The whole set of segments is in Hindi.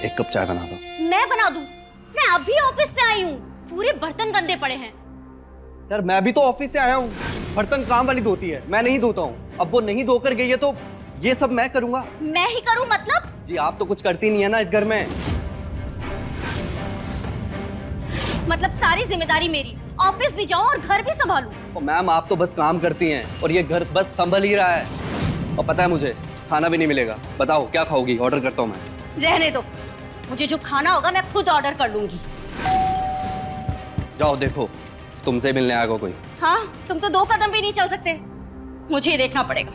एक कप चाय बना दो। मैं बना दूं? मैं अभी ऑफिस से आई हूँ, पूरे बर्तन गंदे पड़े हैं। यार मैं भी तो ऑफिस से आया हूँ, बर्तन काम वाली धोती है, मैं नहीं धोता हूँ। अब वो नहीं धोकर गई है तो ये सब मैं करूंगा। मैं ही करूँ मतलब? जी आप तो कुछ करती नहीं है ना इस घर में। मतलब सारी जिम्मेदारी मेरी, ऑफिस भी जाऊं और घर भी संभालूं। तो मैम आप तो बस काम करती हैं और ये घर बस संभल ही रहा है। और पता है मुझे खाना भी नहीं मिलेगा। बताओ क्या खाओगी? ऑर्डर करता हूँ मैं। रहने दो, मुझे जो खाना होगा मैं खुद ऑर्डर कर लूंगी। जाओ देखो तुमसे मिलने आएगा कोई। हाँ, तुम तो 2 कदम भी नहीं चल सकते, मुझे देखना पड़ेगा।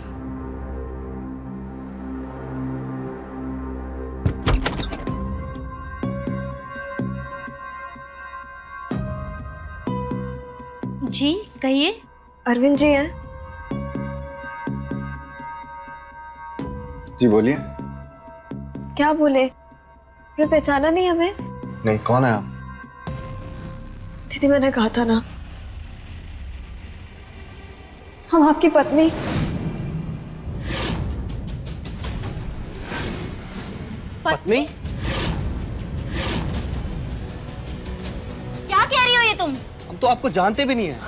जी कहिए। अरविंद जी हैं? जी बोलिए। क्या बोले? आपने पहचाना नहीं हमें? नहीं, कौन है आप? दीदी मैंने कहा था ना, हम आपकी पत्नी। पत्नी? क्या कह रही हो ये तुम? हम तो आपको जानते भी नहीं है।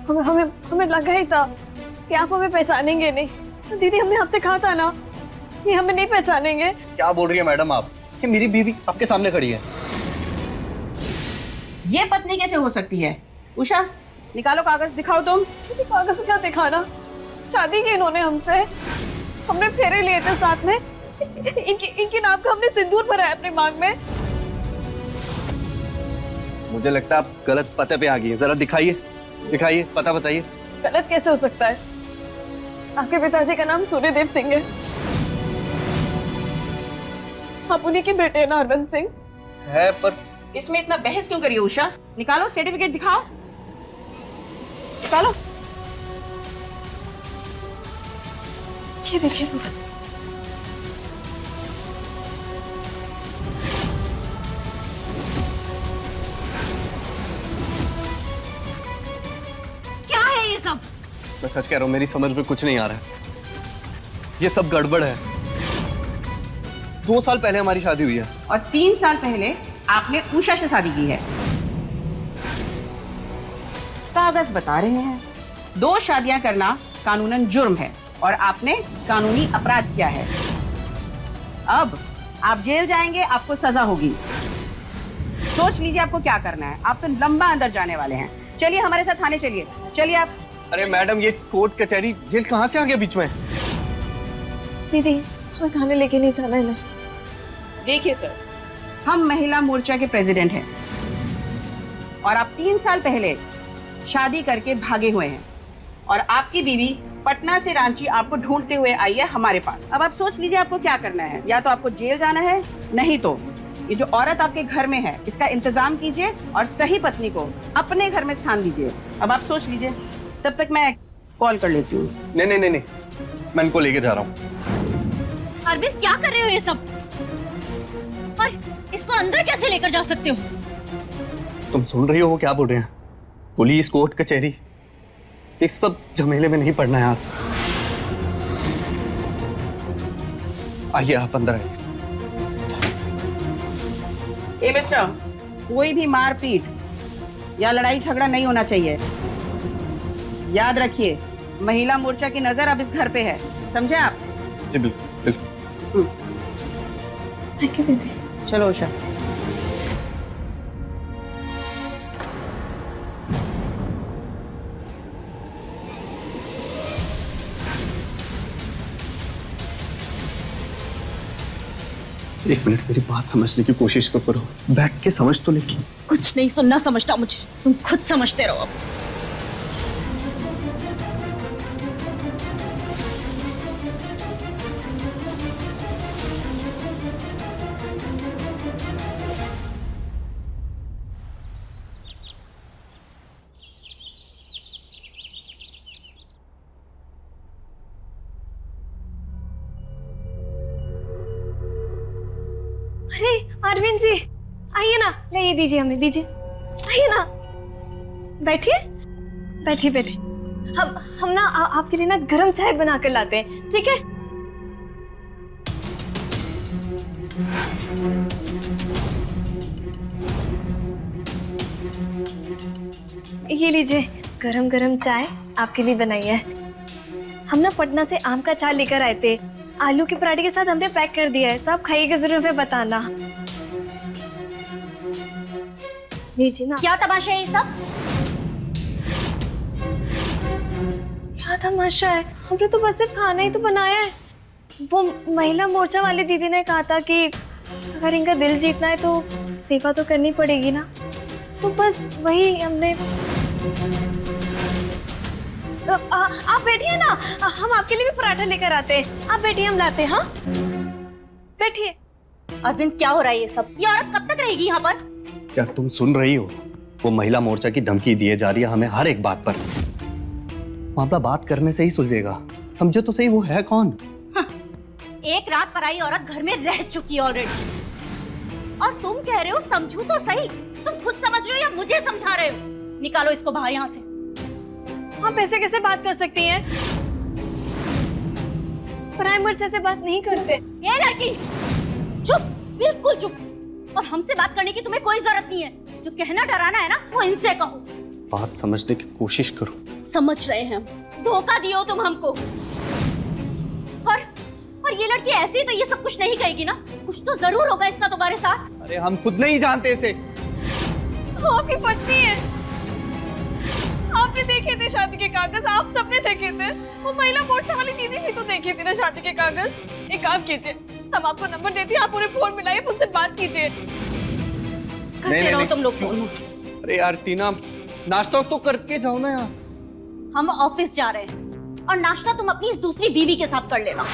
हमें हमें हमें लगा ही था कि आप हमें पहचानेंगे नहीं। दीदी हमने आपसे कहा था ना कि हमें नहीं पहचानेंगे। क्या बोल रही है मैडम आप कि मेरी बीवी आपके सामने खड़ी है? ये पत्नी कैसे हो सकती है? उषा निकालो कागज, दिखाओ तुम। दीदी कागज क्या दिखाना? शादी की इन्होंने हमसे, हमने फेरे लिए थे साथ में। इनकी नाम का हमने सिंदूर भरा है अपने मांग में। मुझे लगता है आप गलत पते पे आ गई हैं। जरा दिखाइए, दिखाइए, पता बताइए। गलत कैसे हो सकता है? आपके पिताजी का नाम सूर्यदेव सिंह है। आप उन्हीं के बेटे हैं ना अरविंद सिंह? है पर इसमें इतना बहस क्यों करी उषा? निकालो सर्टिफिकेट, दिखाओ, निकालो। ये देखिए, क्या है ये सब? मैं सच कह रहा हूँ, मेरी समझ में कुछ नहीं आ रहा है। ये सब गड़बड़ है। 2 साल पहले हमारी शादी हुई है और 3 साल पहले आपने उषा से शादी की है। कागज बता रहे हैं 2 शादियां करना कानूनन जुर्म है और आपने कानूनी अपराध किया है। अब आप जेल जाएंगे, आपको सजा होगी। सोच लीजिए आपको क्या करना है। आप तो लंबा अंदर जाने वाले हैं। चलिए हमारे साथ थाने चलिए, चलिए आप। अरे मैडम ये कोर्ट कचहरी जेल कहाँ से आ गया बीच में? दीदी हमें खाने लेके नहीं जाना है ना। देखिए सर, हम महिला मोर्चा के प्रेसिडेंट हैं और आप 3 साल पहले शादी करके भागे हुए हैं और आपकी बीवी पटना से रांची आपको ढूंढते हुए आई है हमारे पास। अब आप सोच लीजिए आपको क्या करना है। या तो आपको जेल जाना है, नहीं तो ये जो औरत आपके घर में है इसका इंतजाम कीजिए और सही पत्नी को अपने घर में स्थान दीजिए। अब आप सोच लीजिए, तब तक मैं कॉल कर लेती हूँ। नहीं नहीं नहीं नहीं, मैं इनको लेके जा रहा हूँ। अरविंद क्या कर रहे हो ये सब? और इसको अंदर कैसे लेकर जा सकते हो? तुम सुन रही हो वो क्या बोल रहे हैं? पुलिस, कोर्ट कचहरी, इस सब झमेले में नहीं पड़ना यार। आइए आप अंदर आइए। ए मिस्टर, कोई भी मारपीट या लड़ाई झगड़ा नहीं होना चाहिए। याद रखिए, महिला मोर्चा की नजर अब इस घर पे है, समझे आप? जी बिल्कुल बिल्कुल। थैंक यू दीदी। चलो उषा। एक मिनट मेरी बात समझने की कोशिश तो करो। बैठ के समझ तो लेकिन। कुछ नहीं सुनना समझना मुझे, तुम खुद समझते रहो। अब अरे अरविंद जी आइए ना, ले ये दीजिए, हमें दीजिए, आइए ना, बैठिए बैठिए बैठिए। हम ना आपके लिए ना गरम चाय बना कर लाते हैं, ठीक है? ये लीजिए गरम गरम चाय आपके लिए बनाई है। हम ना पटना से आम का चाय लेकर आए थे, आलू के पराठे के साथ हमने पैक कर दिया है, तो आप खाइएगा जरूर, फिर बताना। लीजिए ना। क्या तमाशा है ये सब? क्या तमाशा है? हमने तो बस सिर्फ खाना ही तो बनाया है। वो महिला मोर्चा वाली दीदी ने कहा था कि अगर इनका दिल जीतना है तो सेवा तो करनी पड़ेगी ना, तो बस वही हमने। आप बैठिए ना, हम आपके लिए भी पराठा लेकर आते हैं। आप बैठिए, हम लाते हैं। हाँ बैठिए। अरविंद क्या हो रहा है ये सब? ये औरत कब तक रहेगी यहाँ पर? क्या तुम सुन रही हो? वो महिला मोर्चा की धमकी दिए जा रही है हमें हर एक बात पर। मामला बात करने से ही सुलझेगा। समझो तो सही, वो है कौन? एक रात पर आई औरत घर में रह चुकी है ऑलरेडी, और तुम कह रहे हो समझू तो सही। तुम खुद समझ रहे हो या मुझे समझा रहे हो? निकालो इसको बाहर यहाँ से। आप ऐसे कैसे बात कर सकती हैं? प्राइमर से ऐसे बात नहीं करते। ये लड़की चुप, बिल्कुल चुप। और हमसे बात करने की तुम्हें कोई जरूरत नहीं है। जो कहना डराना है ना, वो इनसे कहो। बात समझने की कोशिश करो। समझ रहे हैं हम। धोखा दियो तुम हमको। और ये लड़की ऐसी तो ये सब कुछ नहीं कहेगी ना? कुछ तो जरूर होगा इसका तुम्हारे साथ। अरे हम खुद नहीं जानते इसे। आपकी पत्नी है। आपने देखे थे शादी के कागज, आप सबने देखे थे। वो महिला मोर्चा वाली दीदी भी तो देखी थी ना शादी के कागज। एक काम कीजिए, हम आपको नंबर देते हैं, आप उन्हें फोन मिलाइए, उनसे बात कीजिए। करते रहो तुम लोग फोन। अरे यार टीना, नाश्ता तो करके जाओ ना यार। हम ऑफिस जा रहे हैं और नाश्ता तुम अपनी इस दूसरी बीवी के साथ कर लेना।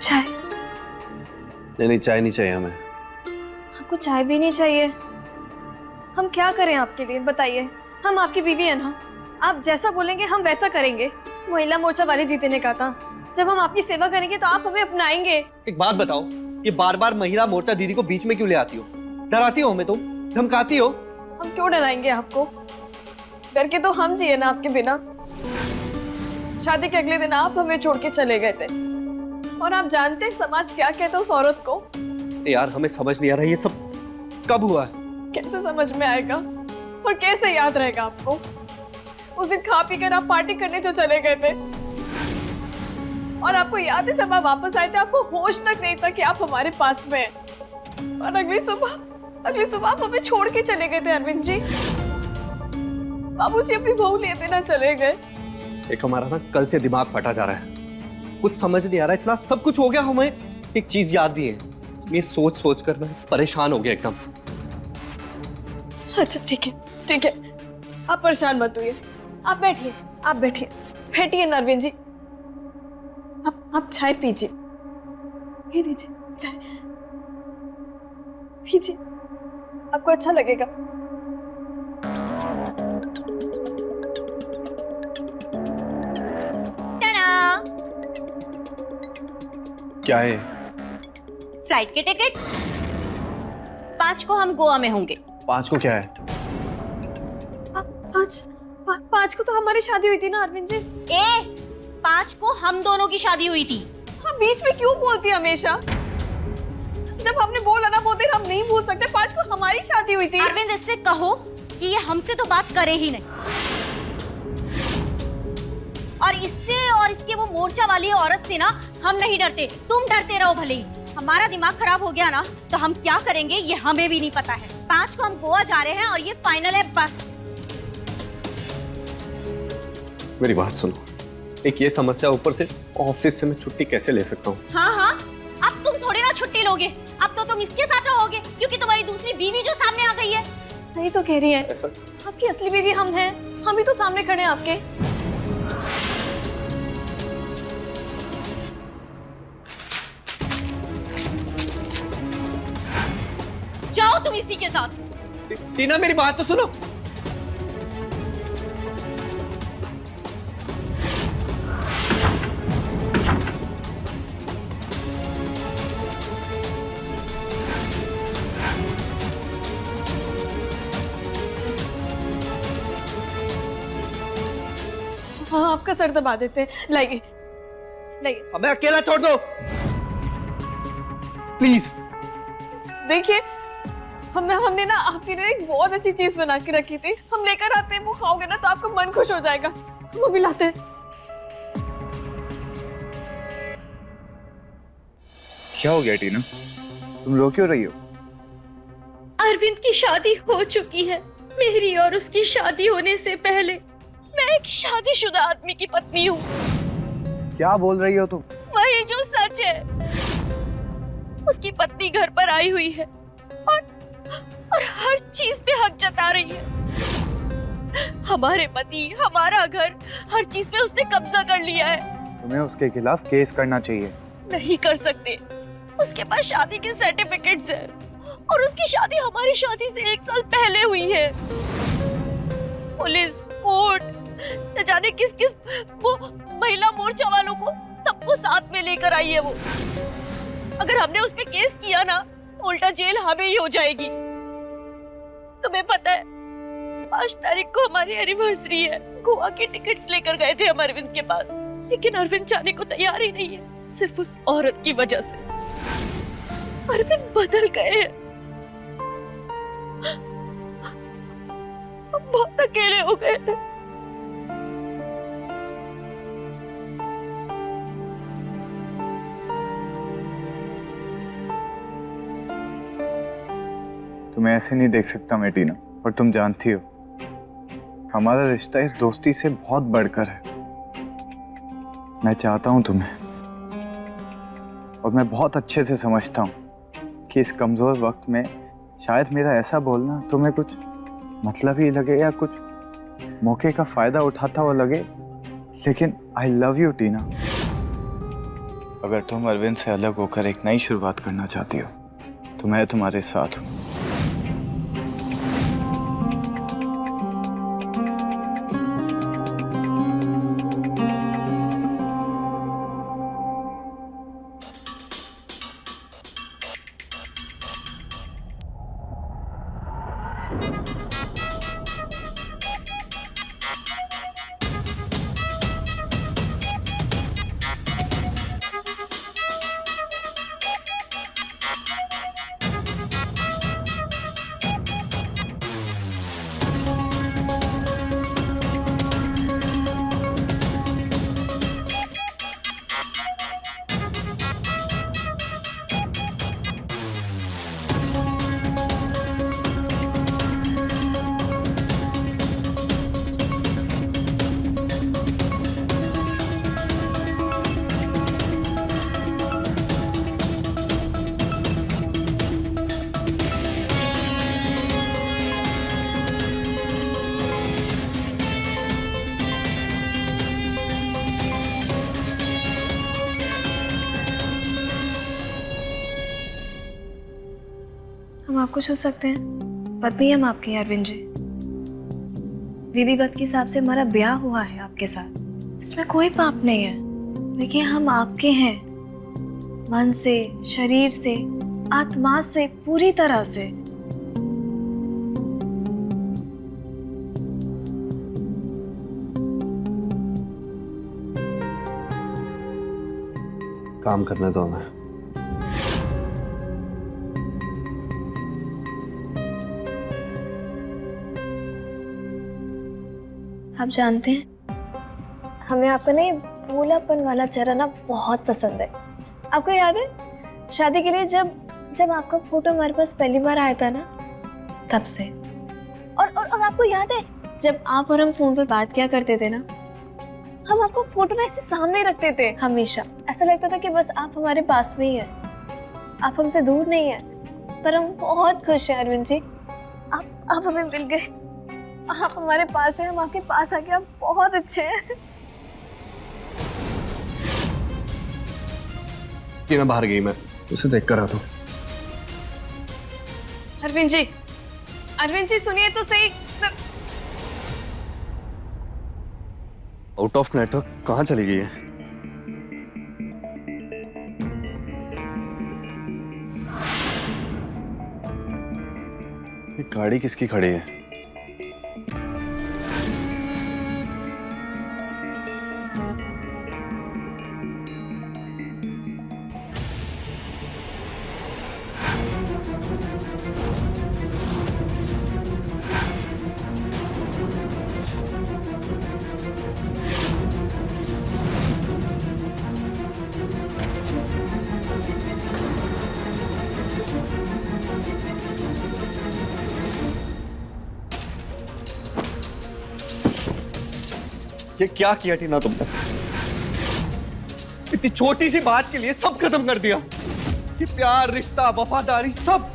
चाय? नहीं, चाय नहीं चाहिए हमें। आपको चाय भी नहीं चाहिए? हम क्या करें आपके लिए, बताइए। हम आपकी बीवी है ना, आप जैसा बोलेंगे हम वैसा करेंगे। महिला मोर्चा वाली दीदी ने कहा था जब हम आपकी सेवा करेंगे तो आप हमें अपनाएंगे। एक बात बताओ, ये बार बार महिला मोर्चा दीदी को बीच में क्यों ले आती हो? डराती हो हमें तुम, धमकाती हो। हम क्यों डराएंगे आपको? डर के तो हम जिए ना आपके बिना। शादी के अगले दिन आप हमें छोड़ के चले गए थे, और आप जानते हैं समाज क्या कहता है उस औरत को। यार हमें समझ नहीं आ रहा ये सब कब हुआ है। कैसे समझ में आएगा और कैसे याद रहेगा आपको? उस दिन खा पी कर आप पार्टी करने जो चले गए थे, और आपको याद है जब आप वापस आए थे आपको होश तक नहीं था कि आप हमारे पास में हैं। और अगली सुबह आप हमें छोड़ के चले गए थे अरविंद जी। बाबूजी अपनी बहू लिए बिना चले गए। एक हमारा ना कल से दिमाग फटा जा रहा है, कुछ समझ नहीं आ रहा। इतना सब कुछ हो गया, हमें एक चीज याद नहीं है। ये सोच सोच कर मैं परेशान हो गया एकदम। अच्छा ठीक है, आप परेशान मत होइए। आप बैठिए नरविन जी। आप चाय पीजिए। ये लीजिए चाय पीजिए, आपको अच्छा लगेगा। टाटा! क्या है? फ्लाइट के टिकट्स। 5 को हम गोवा में होंगे। 5 को क्या है? 5 को तो हमारी शादी हुई थी ना अरविंद जी। 5 को हम दोनों की शादी हुई थी। हम बीच में क्यों बोलती हमेशा? जब हमने बोला ना वो दिन हम नहीं भूल सकते। 5 को हमारी शादी हुई थी। अरविंद इससे कहो कि ये हमसे तो बात करे ही नहीं, और इससे और इसके वो मोर्चा वाली औरत से ना हम नहीं डरते। तुम डरते रहो भले ही। हमारा दिमाग खराब हो गया ना तो हम क्या करेंगे ये हमें भी नहीं पता है। 5 को हम गोवा जा रहे हैं और ये फाइनल है बस। मेरी बात सुनो, एक ये समस्या, ऊपर से ऑफिस से मैं छुट्टी कैसे ले सकता हूँ? हाँ, अब तुम थोड़ी ना छुट्टी लोगे। अब तो तुम इसके साथ रहोगे क्योंकि तुम्हारी दूसरी बीवी जो सामने आ गई है। सही तो कह रही है। ऐसा? आपकी असली बीवी हम हैं, हम भी तो सामने खड़े हैं आपके। जाओ जाओ तुम इसी के साथ। टीना मेरी बात तो सुनो। हाँ, आपका सर दबा देते हैं। लाइए लाइए। हमें अकेला छोड़ दो प्लीज। देखिए, हमने ना आपके लिए एक बहुत अच्छी चीज बना के रखी थी। हम लेकर आते हैं, वो खाओगे ना तो आपका मन खुश हो जाएगा। हम अभी लाते हैं। क्या हो गया टीना, तुम रो क्यों रही हो? अरविंद की शादी हो चुकी है। मेरी और उसकी शादी होने से पहले मैं एक शादीशुदा आदमी की पत्नी हूँ। क्या बोल रही हो तुम? वही जो सच है। उसकी पत्नी घर पर आई हुई है और हर चीज पे हक जता रही है। हमारे पति, हमारा घर, हर चीज पे उसने कब्जा कर लिया है। तुम्हें उसके खिलाफ केस करना चाहिए। नहीं कर सकते। उसके पास शादी के सर्टिफिकेट्स हैं और उसकी शादी हमारी शादी से 1 साल पहले हुई है। पुलिस, कोर्ट, न जाने किस किस वो महिला मोर्चा वालों को सबको साथ में लेकर आई है वो। अगर हमने उस पे केस किया ना तो उल्टा जेल हमें ही हो जाएगी। तुम्हें पता है 5 तारीख को हमारी एनिवर्सरी है। गोवा के टिकट्स लेकर गए थे हम अरविंद के पास, लेकिन अरविंद जाने को तैयार ही नहीं है, सिर्फ उस औरत की वजह से। अरविंद बदल गए हैं। हम बहुत अकेले हो गए हैं। तुम्हें ऐसे नहीं देख सकता मैं टीना, और तुम जानती हो हमारा रिश्ता इस दोस्ती से बहुत बढ़कर है। मैं चाहता हूं तुम्हें, और मैं बहुत अच्छे से समझता हूं कि इस कमजोर वक्त में शायद मेरा ऐसा बोलना तुम्हें कुछ मतलब ही लगे या कुछ मौके का फायदा उठाता हुआ लगे, लेकिन आई लव यू टीना। अगर तुम अरविंद से अलग होकर एक नई शुरुआत करना चाहती हो तो मैं तुम्हारे साथ हूं। हम आपको छू सकते हैं? पत्नी हम आपकी हैं अरविंद जी। विधिवत के हिसाब से हमारा ब्याह हुआ है आपके साथ, इसमें कोई पाप नहीं है। देखिए, हम आपके हैं, मन से, शरीर से, आत्मा से, पूरी तरह से। काम करने दो हमें। आप जानते हैं, हमें आपका ना ये भोलापन वाला चेहरा ना बहुत पसंद है। आपको याद है शादी के लिए जब आपका फोटो हमारे पास पहली बार आया था ना, तब से। और आपको याद है जब आप और हम फोन पर बात किया करते थे ना, हम आपको फोटो ना ऐसे सामने रखते थे हमेशा। ऐसा लगता था कि बस आप हमारे पास में ही है, आप हमसे दूर नहीं है। पर हम बहुत खुश हैं अरविंद जी, आप हमें मिल गए, आप हमारे पास हैं, हम आपके पास आ गए, आप बहुत अच्छे हैं। टीना बाहर गई, मैं उसे देख कर आता हूँ। अरविंद जी सुनिए तो सही। आउट ऑफ नेटवर्क कहाँ चली गई है? ये गाड़ी किसकी खड़ी है? ये क्या किया टीना तुमने? इतनी छोटी सी बात के लिए सब खत्म कर दिया। ये प्यार, रिश्ता, वफादारी सब।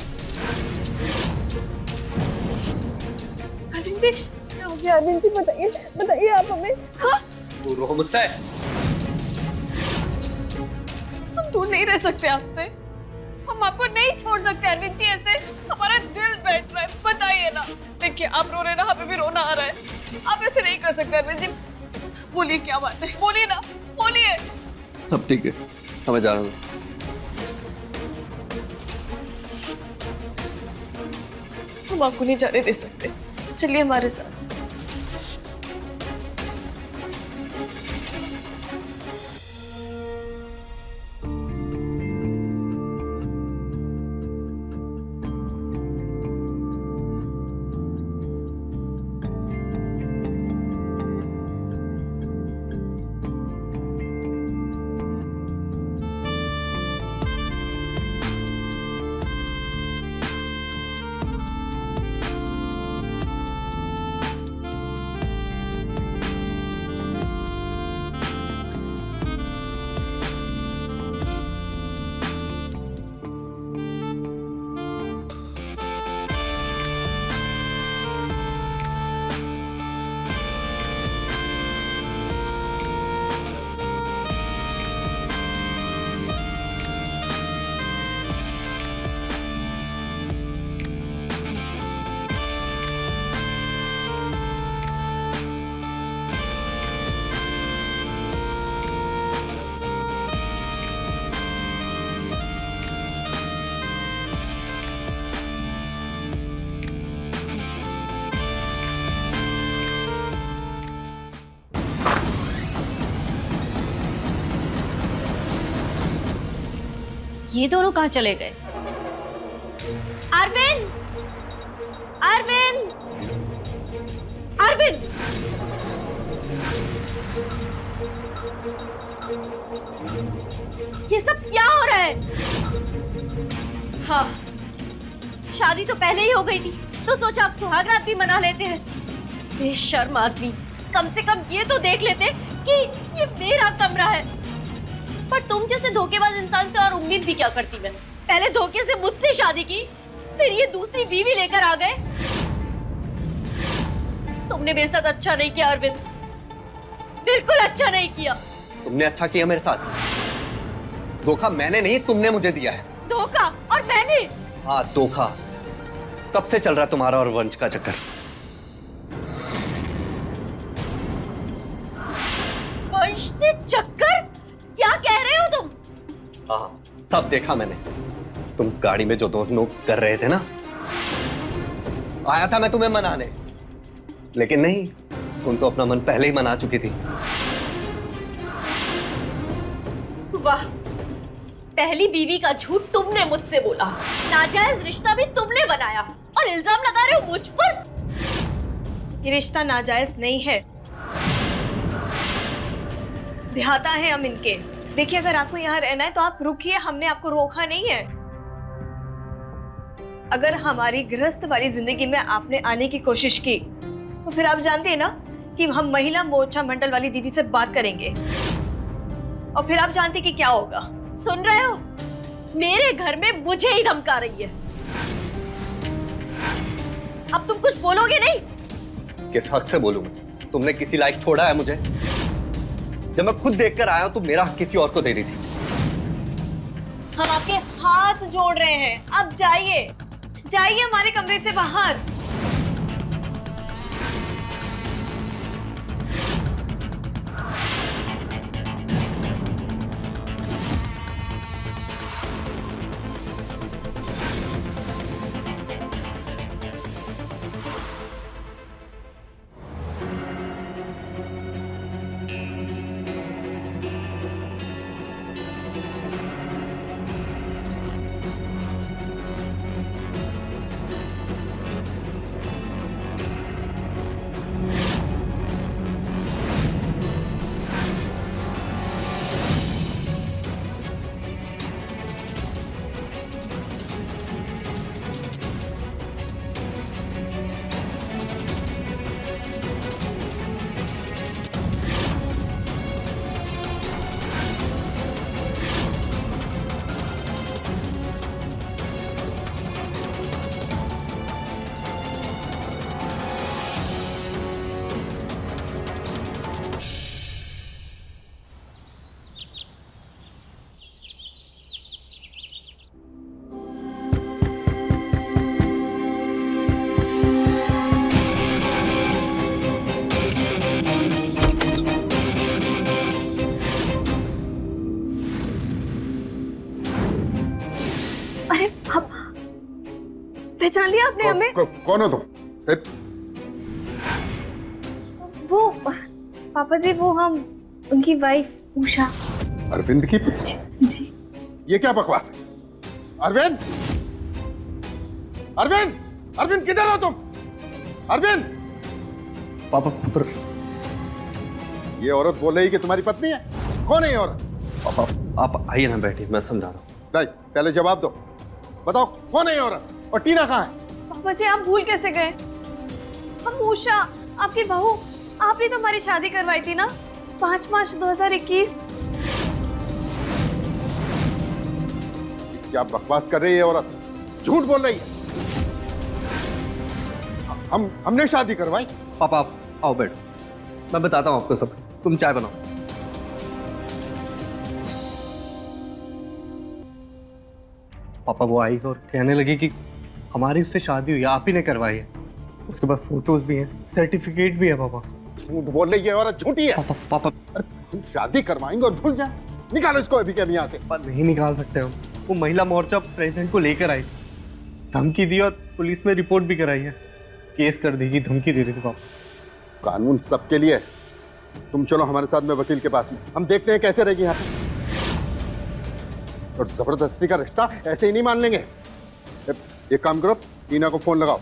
अरविंद जी क्या हो गया? अरविंद जी बताइए आप हमें। हाँ? दूर रहो मुझसे। हम दूर नहीं रह सकते आपसे, हम आपको नहीं छोड़ सकते अरविंद जी। ऐसे हमारा दिल बैठ रहा है, बताइए ना। देखिए आप रो रहे ना, हमें भी रोना आ रहा है। आप ऐसे नहीं कर सकते अरविंद जी। बोलिए क्या बात है, बोलिए ना, बोलिए। सब ठीक है, हमें जाना है। हम आपको नहीं जाने दे सकते, चलिए हमारे साथ। ये दोनों कहाँ चले गए? अरविंद, अरविंद, अरविंद! ये सब क्या हो रहा है? हाँ, शादी तो पहले ही हो गई थी, तो सोचा आप सुहाग रात भी मना लेते हैं। बेशर्म आदमी, कम से कम ये तो देख लेते कि ये मेरा कमरा है। पर तुम जैसे धोखेबाज इंसान से और उम्मीद भी क्या करती मैं? पहले धोखे से मुझसे शादी की, फिर ये दूसरी बीवी लेकर आ गए। तुमने मेरे साथ अच्छा नहीं किया अरविंद, बिल्कुल अच्छा नहीं किया। तुमने अच्छा किया मेरे साथ। धोखा मैंने नहीं, तुमने मुझे दिया है। धोखा? और मैंने? हाँ, धोखा। कब से चल रहा तुम्हारा और वंश का चक्कर? वंश से चक्कर? क्या कह रहे हो तुम? हाँ, सब देखा मैंने। तुम गाड़ी में जो दोनों कर रहे थे ना, आया था मैं तुम्हें मनाने, लेकिन नहीं, तुम तो अपना मन पहले ही मना चुकी थी। वाह, पहली बीवी का झूठ तुमने मुझसे बोला, नाजायज रिश्ता भी तुमने बनाया और इल्जाम लगा रहे हो मुझ पर। ये रिश्ता नाजायज नहीं है, ध्याता है हम इनके। देखिए अगर आपको यहाँ रहना है तो आप रुकिए, हमने आपको रोका नहीं है। अगर हमारी गृहस्थ वाली जिंदगी में आपने आने की कोशिश की तो फिर आप जानते हैं ना कि हम महिला मोर्चा मंडल वाली दीदी से बात करेंगे और फिर आप जानते कि क्या होगा। सुन रहे हो? मेरे घर में मुझे ही धमका रही है। अब तुम कुछ बोलोगे नहीं? किस हक से बोलूंगा? तुमने किसी लायक छोड़ा है मुझे? जब मैं खुद देखकर आया हूं, तुम मेरा हक किसी और को दे रही थी। हम आपके हाथ जोड़ रहे हैं, अब जाइए, जाइए हमारे कमरे से बाहर। अरे पापा, पहचान लिया आपने हमें? कौन हो तुम? वो पापा जी, वो हम उनकी वाइफ उषा। अरविंद की पुत्री? जी। ये क्या बकवास है? अरविंद, अरविंद, अरविंद किधर हो तुम? अरविंद! पापा पर ये औरत बोल रही कि तुम्हारी पत्नी है। कौन है ये औरत? पापा आप आइए ना, बैठिए, मैं समझा रहा हूँ। नहीं, पहले जवाब दो। बताओ कौन है ये औरत और टीना कहाँ है? पापा जी, आप भूल कैसे गए? हम उषा, आपकी बहू। आपने तो हमारी शादी करवाई थी ना 5 मार्च 2021। क्या बकवास कर रही है औरत? झूठ बोल रही है। हमने शादी करवाई। पापा आप आओ, बैठो, मैं बताता हूँ आपको सब। तुम चाय बनाओ। पापा वो आई और कहने लगी कि हमारी उससे शादी हुई, आप ही ने करवाई है। उसके बाद फोटोज भी हैं, सर्टिफिकेट भी है। पापा झूठ बोल रही है औरत, झूठी है। पापा पापा अरे तुम शादी करवाएंगे और भूल जाए। निकालो इसको अभी के अभी यहाँ से। पापा नहीं निकाल सकते हम। वो महिला मोर्चा प्रेसिडेंट को लेकर आई, धमकी दी और पुलिस में रिपोर्ट भी कराई है। केस कर देगी, धमकी दे रही थी पापा। कानून सबके लिए। तुम चलो हमारे साथ में वकील के पास में, हम देखते हैं कैसे रहेगी यहाँ पे। और जबरदस्ती का रिश्ता ऐसे ही नहीं मान लेंगे। एक काम करो, टीना को फोन लगाओ,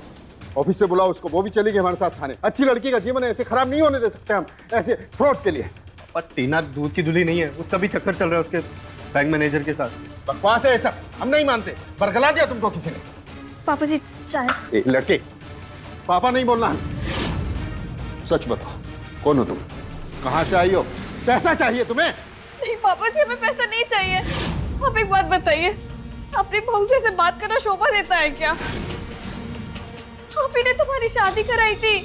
ऑफिस से बुलाओ उसको, वो भी चलेगी हमारे साथ थाने। अच्छी लड़की का जीवन ऐसे खराब नहीं होने दे सकते हम ऐसे फ्रॉड के लिए। पर टीना दूध की दुली नहीं है, उसका भी चक्कर चल रहा है उसके बैंक मैनेजर के साथ। बकवास है ऐसा, हम नहीं मानते। बरगला दिया तुमको किसी ने। पापा जी चाय। ए, लड़के, पापा नहीं बोलना। सच बताओ, कौन हो तुम? कहाँ से आई हो? पैसा चाहिए तुम्हें? नहीं पापा जी, हमें पैसा नहीं चाहिए। आप एक बात बताइए, अपनी बहू से ऐसे बात करना शोभा देता है क्या? आप ही ने तुम्हारी शादी कराई थी,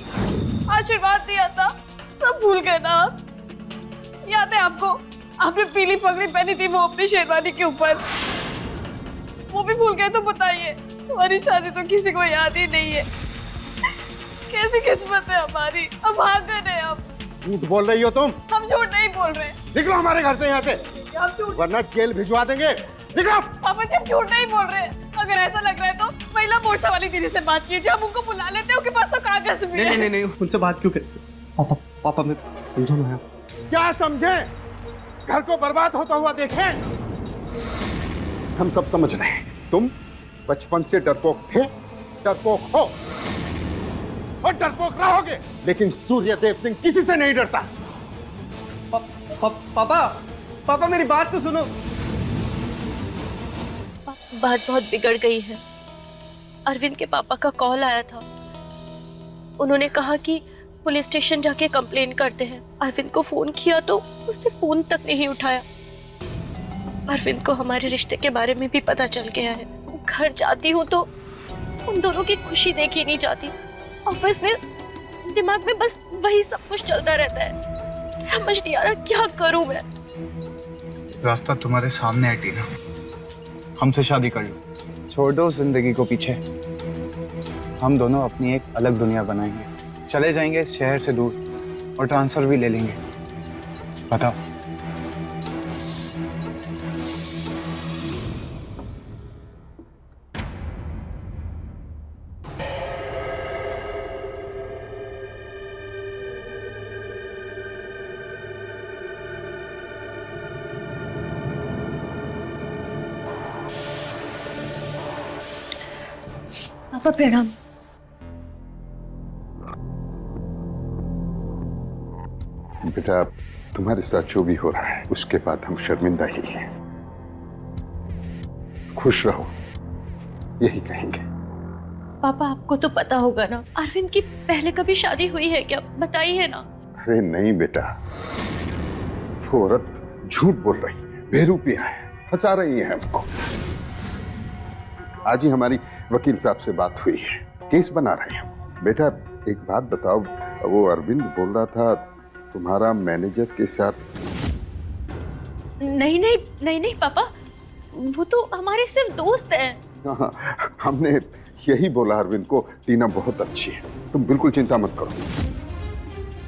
आशीर्वाद दिया था, सब भूल गए ना आप? याद है आपको? आपने पीली पगड़ी पहनी थी वो अपनी शेरवानी के ऊपर, वो भी भूल गए? तो बताइए, तुम्हारी शादी तो किसी को याद ही नहीं है। कैसी किस्मत है हमारी, अब भागन है हम। झूठ बोल रही हो तुम। हम झूठ नहीं बोल रहे। निकलो हमारे घर से यहाँ से, आप झूठ, वरना जेल भिजवा देंगे। निकलो। पापा जी हम झूठ नहीं बोल रहे। अगर ऐसा लग रहा है तो महिला मोर्चा वाली दीदी से बात कीजिए, हम उनको बुला लेते हैं, उनके पास तो कागज भी है। नहीं, उनसे बात क्यों करते? पापा पापा मैं समझो ना। क्या समझे? घर को बर्बाद होता हुआ देखें। हम सब समझ रहे हैं, तुम बचपन से डरपोक थे, डरपोक हो और डरपोक रहोगे। लेकिन सूर्यदेव सिंह किसी से नहीं डरता। पापा मेरी बात तो सुनो। बात बहुत बिगड़ गई है। अरविंद के पापा का कॉल आया था, उन्होंने कहा कि पुलिस स्टेशन जाके कंप्लेन करते हैं। अरविंद को फोन किया तो उसने फोन तक नहीं उठाया। अरविंद को हमारे रिश्ते के बारे में भी पता चल गया है। घर जाती हूँ तो उन दोनों की खुशी देखी नहीं जाती। ऑफिस में दिमाग में बस वही सब कुछ चलता रहता है। समझ नहीं आ रहा क्या करूं मैं। रास्ता तुम्हारे सामने है टीना, हमसे शादी कर लो, छोड़ दो जिंदगी को पीछे। हम दोनों अपनी एक अलग दुनिया बनाएंगे, चले जाएंगे इस शहर से दूर और ट्रांसफर भी ले लेंगे। बताओ। पापा प्रणाम। बेटा, तुम्हारे साथ जो भी हो रहा है उसके बाद हम शर्मिंदा ही हैं। खुश रहो, यही कहेंगे। पापा आपको तो पता होगा ना, अरविंद की पहले कभी शादी हुई है क्या? बताइए ना। अरे नहीं बेटा, वो औरत झूठ बोल रही है, बेरूपिया है, फंसा रही है हमको। आज ही हमारी वकील साहब से बात हुई है, केस बना रहे हैं। बेटा एक बात बताओ, वो अरविंद बोल रहा था तुम्हारा मैनेजर के साथ। नहीं नहीं नहीं नहीं पापा, वो तो हमारे सिर्फ दोस्त हैं। हाँ, हमने यही बोला अरविंद को, टीना बहुत अच्छी है, तुम बिल्कुल चिंता मत करो।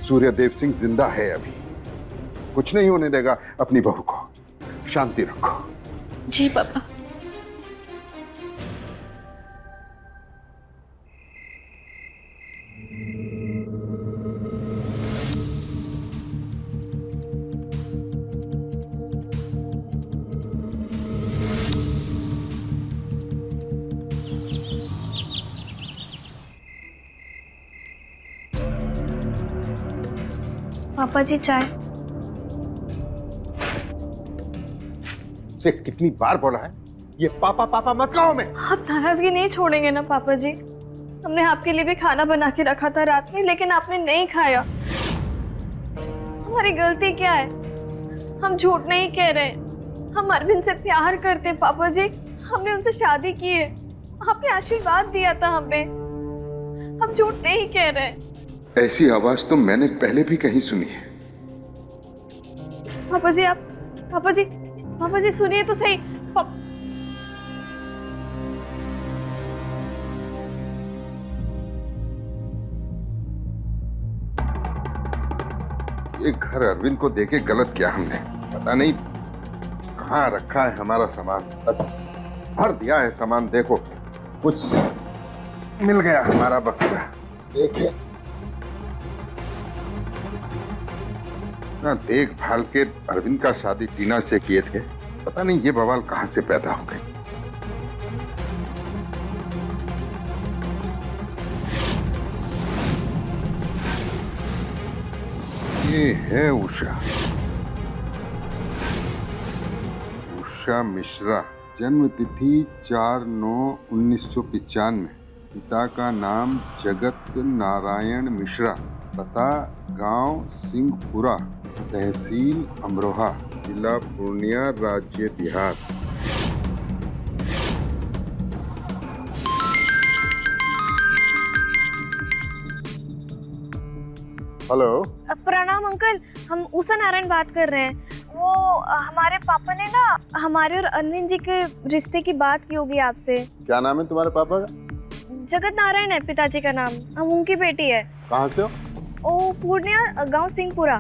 सूर्यदेव सिंह जिंदा है अभी, कुछ नहीं होने देगा अपनी बहू को, शांति रखो। जी पापा। पापा जी चाय। से कितनी बार बोला है ये पापा पापा मत कहो। मैं आप नाराजगी नहीं छोड़ेंगे ना पापा जी? हमने आपके लिए भी खाना बना के रखा था रात में, लेकिन आपने नहीं खाया। हमारी गलती क्या है? हम झूठ नहीं कह रहे, हम अरविंद से प्यार करते हैं पापा जी। हमने उनसे शादी की है, आपने आशीर्वाद दिया था हमें, हम झूठ नहीं कह रहे। ऐसी आवाज तो मैंने पहले भी कहीं सुनी है। पापा जी आप, पापा जी सुनिए तो सही। ये घर अरविंद को देके गलत किया हमने, पता नहीं कहाँ रखा है हमारा सामान, बस भर दिया है सामान। देखो कुछ मिल गया हमारा बकरा, देखे ना। देखभाल के अरविंद का शादी टीना से किए थे, पता नहीं ये बवाल कहाँ से पैदा हो गई। ये है उषा, उषा मिश्रा, जन्म तिथि 4/9/1995, पिता का नाम जगत नारायण मिश्रा, पता गांव सिंहपुरा, तहसील अमरोहा, जिला पूर्णिया, राज्य बिहार। हेलो। प्रणाम अंकल, हम उषा नारायण बात कर रहे हैं। वो हमारे पापा ने ना हमारे और अरविंद जी के रिश्ते की बात की होगी आपसे। क्या नाम है तुम्हारे पापा का? जगत नारायण है पिताजी का नाम, हम उनकी बेटी है। कहाँ से हो? ओ पूर्णिया, गांव सिंहपुरा।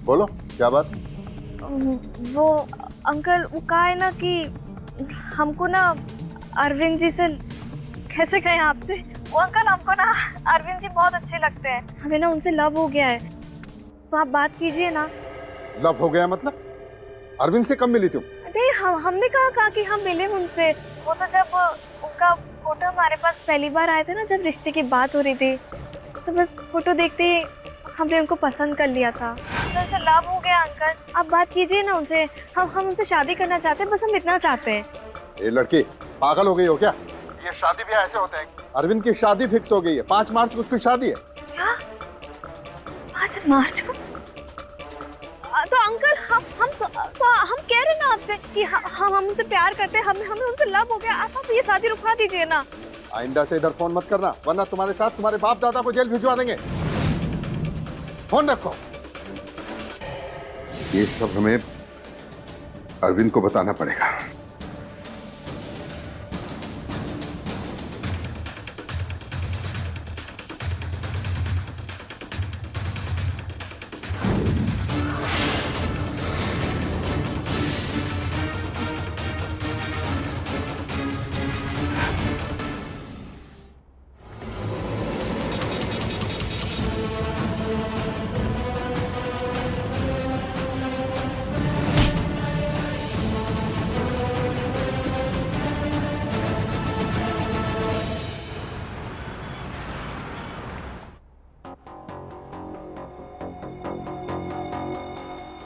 बोलो क्या बात? वो अंकल, वो कहा है ना कि हमको ना अरविंद जी से, कैसे कहें आपसे, वो अंकल हमको ना अरविंद जी बहुत अच्छे लगते हैं, हमें ना उनसे लव हो गया है, तो आप बात कीजिए ना। लव हो गया मतलब? अरविंद से कब मिली तुम? नहीं, हमने कहा कि हम मिले उनसे। वो तो जब उनका फोटो हमारे पास पहली बार आए थे ना, जब रिश्ते की बात हो रही थी, तो बस फोटो देखते ही हमने उनको पसंद कर लिया था, तो ऐसे लव हो गया। अंकल आप बात कीजिए ना उनसे, हम उनसे शादी करना चाहते हैं, बस हम इतना चाहते हैं। ये लड़की पागल हो गई हो क्या? ये शादी भी ऐसे होते हैं। अरविंद की शादी फिक्स हो गई है, 5 मार्च को उसकी शादी है। क्या 5 मार्च को? तो अंकल हम कह रहे हैं ना आपसे कि हम उनसे प्यार करते हैं, हमें उनसे लव हो गया। आप ये शादी रुकवा दीजिए ना। आइंदा से इधर फोन मत करना, वरना तुम्हारे साथ तुम्हारे बाप दादा को जेल भिजवा देंगे। फोन रखो। ये सब हमें अरविंद को बताना पड़ेगा।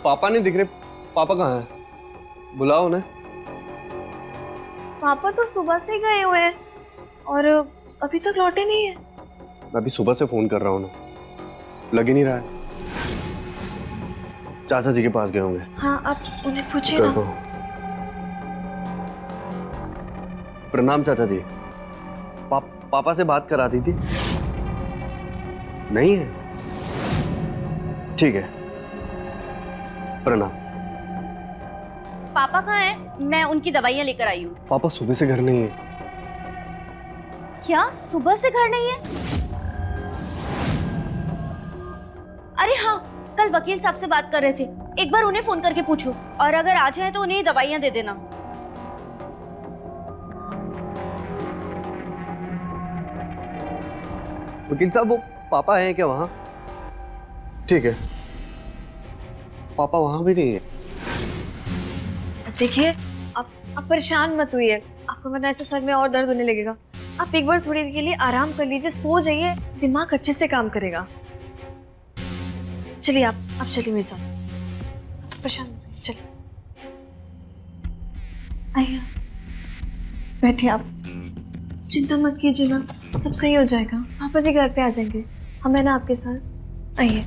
पापा नहीं दिख रहे। पापा कहाँ हैं? बुलाओ उन्हें। पापा तो सुबह से गए हुए हैं और अभी तक लौटे नहीं है। मैं अभी सुबह से फोन कर रहा हूँ ना, लग ही नहीं रहा है। चाचा जी के पास गए होंगे। हाँ, आप उन्हें पूछिए कर ना। दो। प्रणाम चाचा जी। पापा से बात करा दी थी। नहीं है? ठीक है, प्रणाम। पापा कहाँ हैं? मैं उनकी दवाइयाँ लेकर आई हूँ। पापा सुबह से घर नहीं है। क्या सुबह से घर नहीं है? अरे हाँ, कल वकील साहब से बात कर रहे थे, एक बार उन्हें फोन करके पूछो, और अगर आ जाए तो उन्हें दवाइयाँ दे देना। वकील साहब, वो पापा हैं क्या वहाँ? ठीक है, पापा वहाँ भी नहीं है। देखिए, आप परेशान मत होइए। आपको वरना ऐसे सर में और दर्द होने लगेगा। आप एक बार थोड़ी देर के लिए आराम कर लीजिए, सो जाइए, दिमाग अच्छे से काम करेगा। चलिए आप चलिए मेरे साथ। परेशान मत होइए, चलिए आइए, बैठिए। आप चिंता मत कीजिए ना, सब सही हो जाएगा। पापा जी घर पे आ जाएंगे, हम है ना आपके साथ। आइए।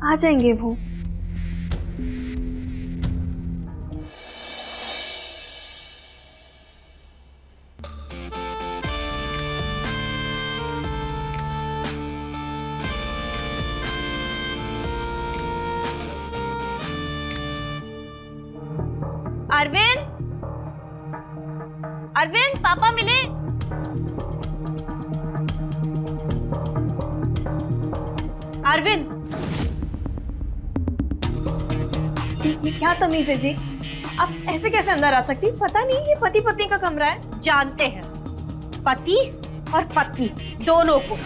आ जाएंगे वो। अरविंद, अरविंद, पापा मिले। अरविंद, क्या तमीज है जी? आप ऐसे कैसे अंदर आ सकती? पता नहीं, ये पति पत्नी का कमरा है। जानते हैं पति और पत्नी दोनों को।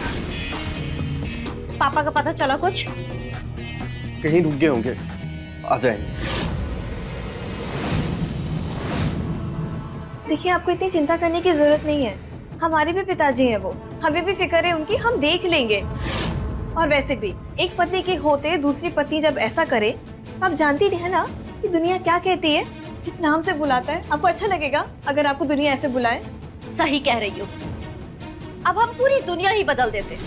पापा का पता चला कुछ? कहीं रुक गए होंगे, आ जाएंगे। देखिए, आपको इतनी चिंता करने की जरूरत नहीं है। हमारे भी पिताजी हैं वो, हमें भी फिक्र है उनकी, हम देख लेंगे। और वैसे भी एक पत्नी के होते दूसरी पत्नी जब ऐसा करे, आप जानती है ना कि दुनिया क्या कहती है, किस नाम से बुलाता है। आपको अच्छा लगेगा अगर आपको दुनिया ऐसे बुलाए? सही कह रही हो। अब हम पूरी दुनिया ही बदल देते।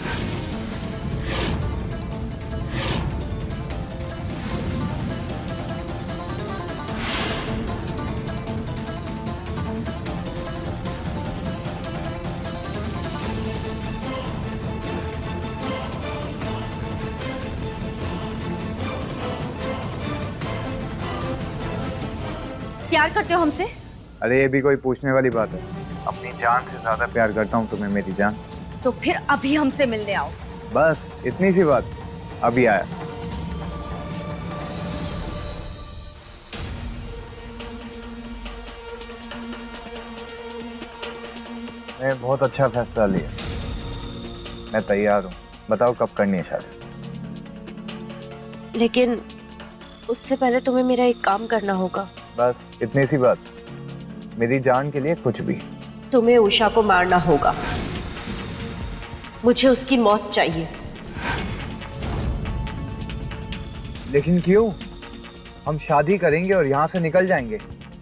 प्यार करते हो हमसे? अरे ये भी कोई पूछने वाली बात है? अपनी जान से ज्यादा प्यार करता हूँ तुम्हें मेरी जान। तो फिर अभी हमसे मिलने आओ। बस इतनी सी बात, अभी आया। मैं बहुत अच्छा फैसला लिया, मैं तैयार हूँ। बताओ कब करनी है शादी? लेकिन उससे पहले तुम्हें मेरा एक काम करना होगा। बस इतनी सी बात, मेरी जान के लिए कुछ भी। तुम्हें उषा को मारना होगा। मुझे उसकी मौत चाहिए। लेकिन क्यों? हम शादी करेंगे और यहाँ से निकल जाएंगे।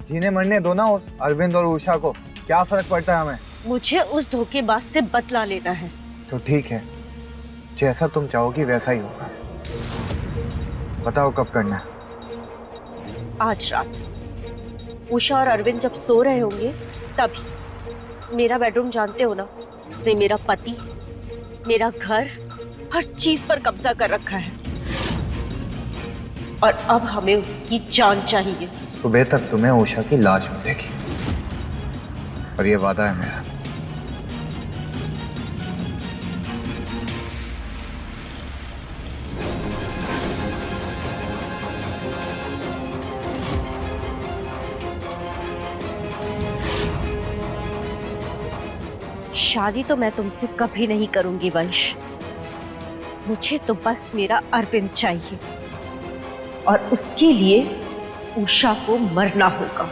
जीने मरने दो ना उस अरविंद और उषा को, क्या फर्क पड़ता है हमें? मुझे उस धोखेबाज से बदला लेना है। तो ठीक है, जैसा तुम चाहोगी वैसा ही होगा। बताओ कब करना है? आज रात उषा और अरविंद जब सो रहे होंगे तभी। मेरा बेडरूम जानते हो ना, उसने मेरा पति, मेरा घर, हर चीज पर कब्जा कर रखा है। और अब हमें उसकी जान चाहिए। सुबह तक तुम्हें उषा की लाश मिलेगी, और ये वादा है मेरा। शादी तो मैं तुमसे कभी नहीं करूंगी वंश। मुझे तो बस मेरा अरविंद चाहिए, और उसके लिए उषा को मरना होगा।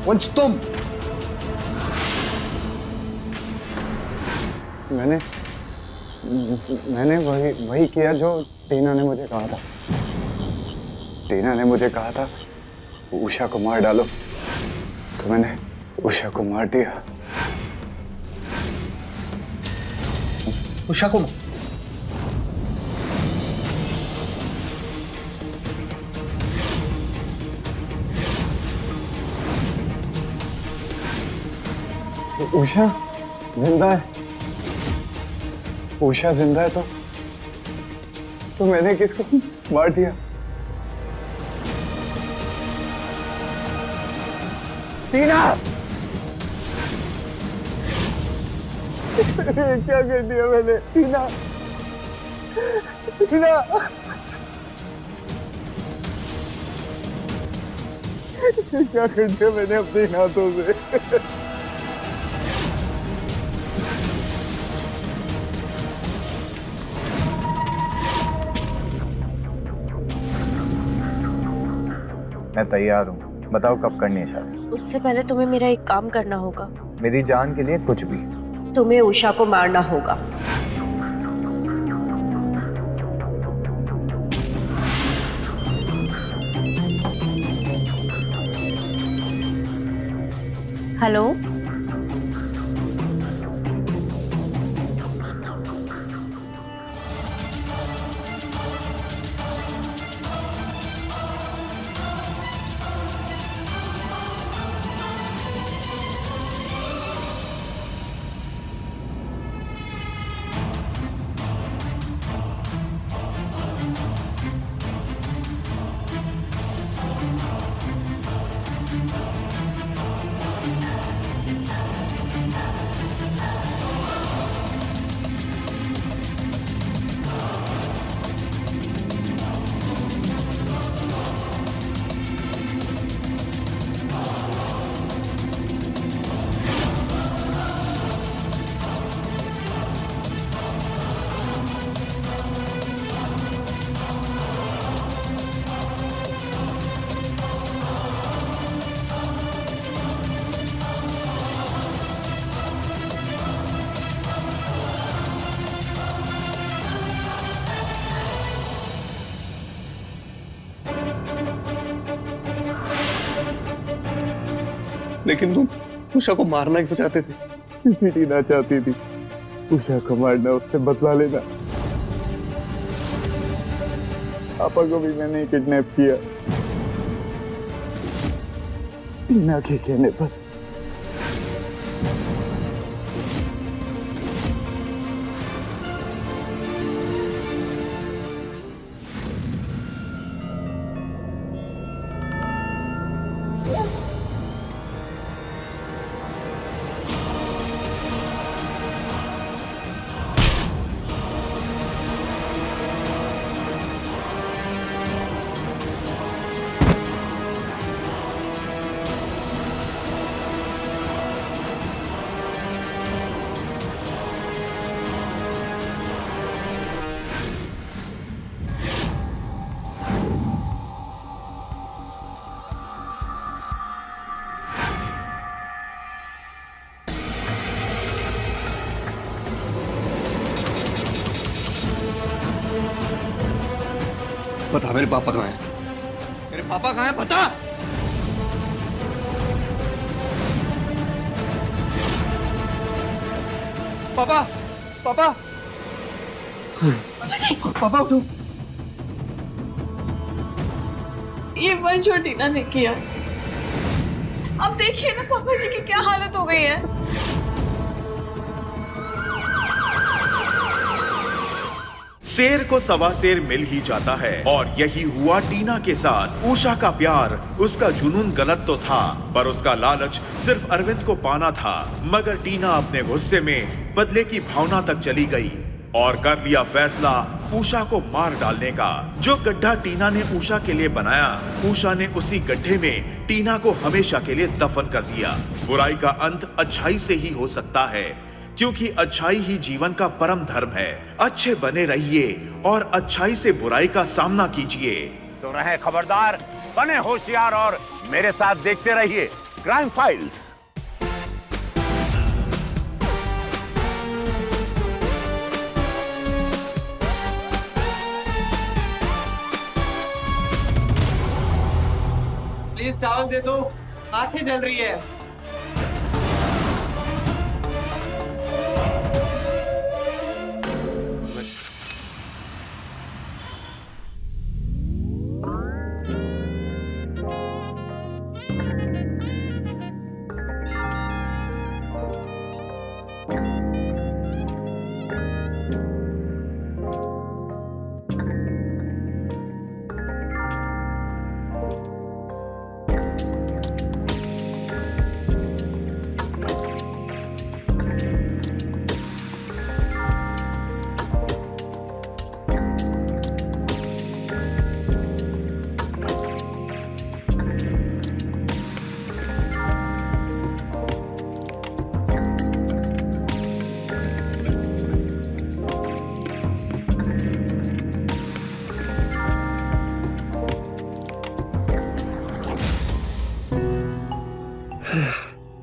वंश तुम। मैंने वही किया जो टीना ने मुझे कहा था। टीना ने मुझे कहा था उषा को मार डालो, तो मैंने उषा को मार दिया। उषा को उषा जिंदा है। उषा जिंदा है तो मैंने किसको मार दिया? टीना! क्या कर दिया मैंने? टीना! टीना! क्या कर दिया मैंने अपने हाथों से? मैं तैयार हूँ, बताओ कब करनी है शादी? उससे पहले तुम्हें मेरा एक काम करना होगा। मेरी जान के लिए कुछ भी। तुम्हें उषा को मारना होगा। हेलो, लेकिन तुम उषा को मारना क्यों चाहते थे? क्योंकि टीना चाहती थी उषा को मारना, उससे बदला लेना। पापा को भी मैंने किडनैप किया टीना के कहने पर। बता मेरे पापा कहाँ हैं? मेरे पापा कहाँ हैं? बता। पापा, पापा, पापा उठो। ये वंश और टीना ने किया। अब देखिए ना पापा जी की क्या हालत हो गई है। शेर को सवा शेर मिल ही जाता है, और यही हुआ टीना के साथ। उषा का प्यार, उसका जुनून गलत तो था, पर उसका लालच सिर्फ अरविंद को पाना था। मगर टीना अपने गुस्से में बदले की भावना तक चली गई और कर लिया फैसला उषा को मार डालने का। जो गड्ढा टीना ने उषा के लिए बनाया, उषा ने उसी गड्ढे में टीना को हमेशा के लिए दफन कर दिया। बुराई का अंत अच्छाई से ही हो सकता है, क्योंकि अच्छाई ही जीवन का परम धर्म है। अच्छे बने रहिए और अच्छाई से बुराई का सामना कीजिए। तो रहे खबरदार, बने होशियार और मेरे साथ देखते रहिए क्राइम फाइल्स। प्लीज टॉवल दे दो, आंखें जल रही है।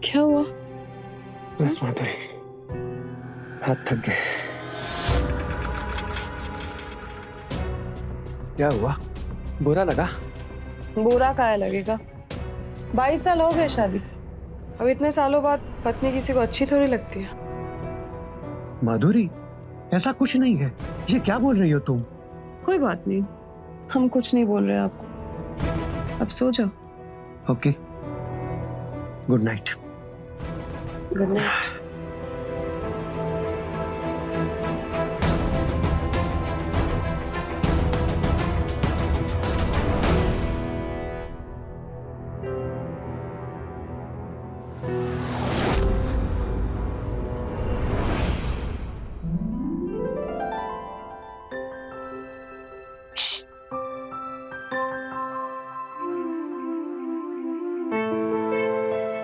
क्या हुआ? बस माधुरी, हाथ थक गए। क्या हुआ? बुरा लगा? बुरा काहे लगेगा? 22 साल हो गए शादी। अब इतने सालों बाद पत्नी किसी को अच्छी थोड़ी लगती है। माधुरी, ऐसा कुछ नहीं है। ये क्या बोल रही हो तुम? कोई बात नहीं, हम कुछ नहीं बोल रहे आपको। अब सो जाओ। Okay, good night. Good night.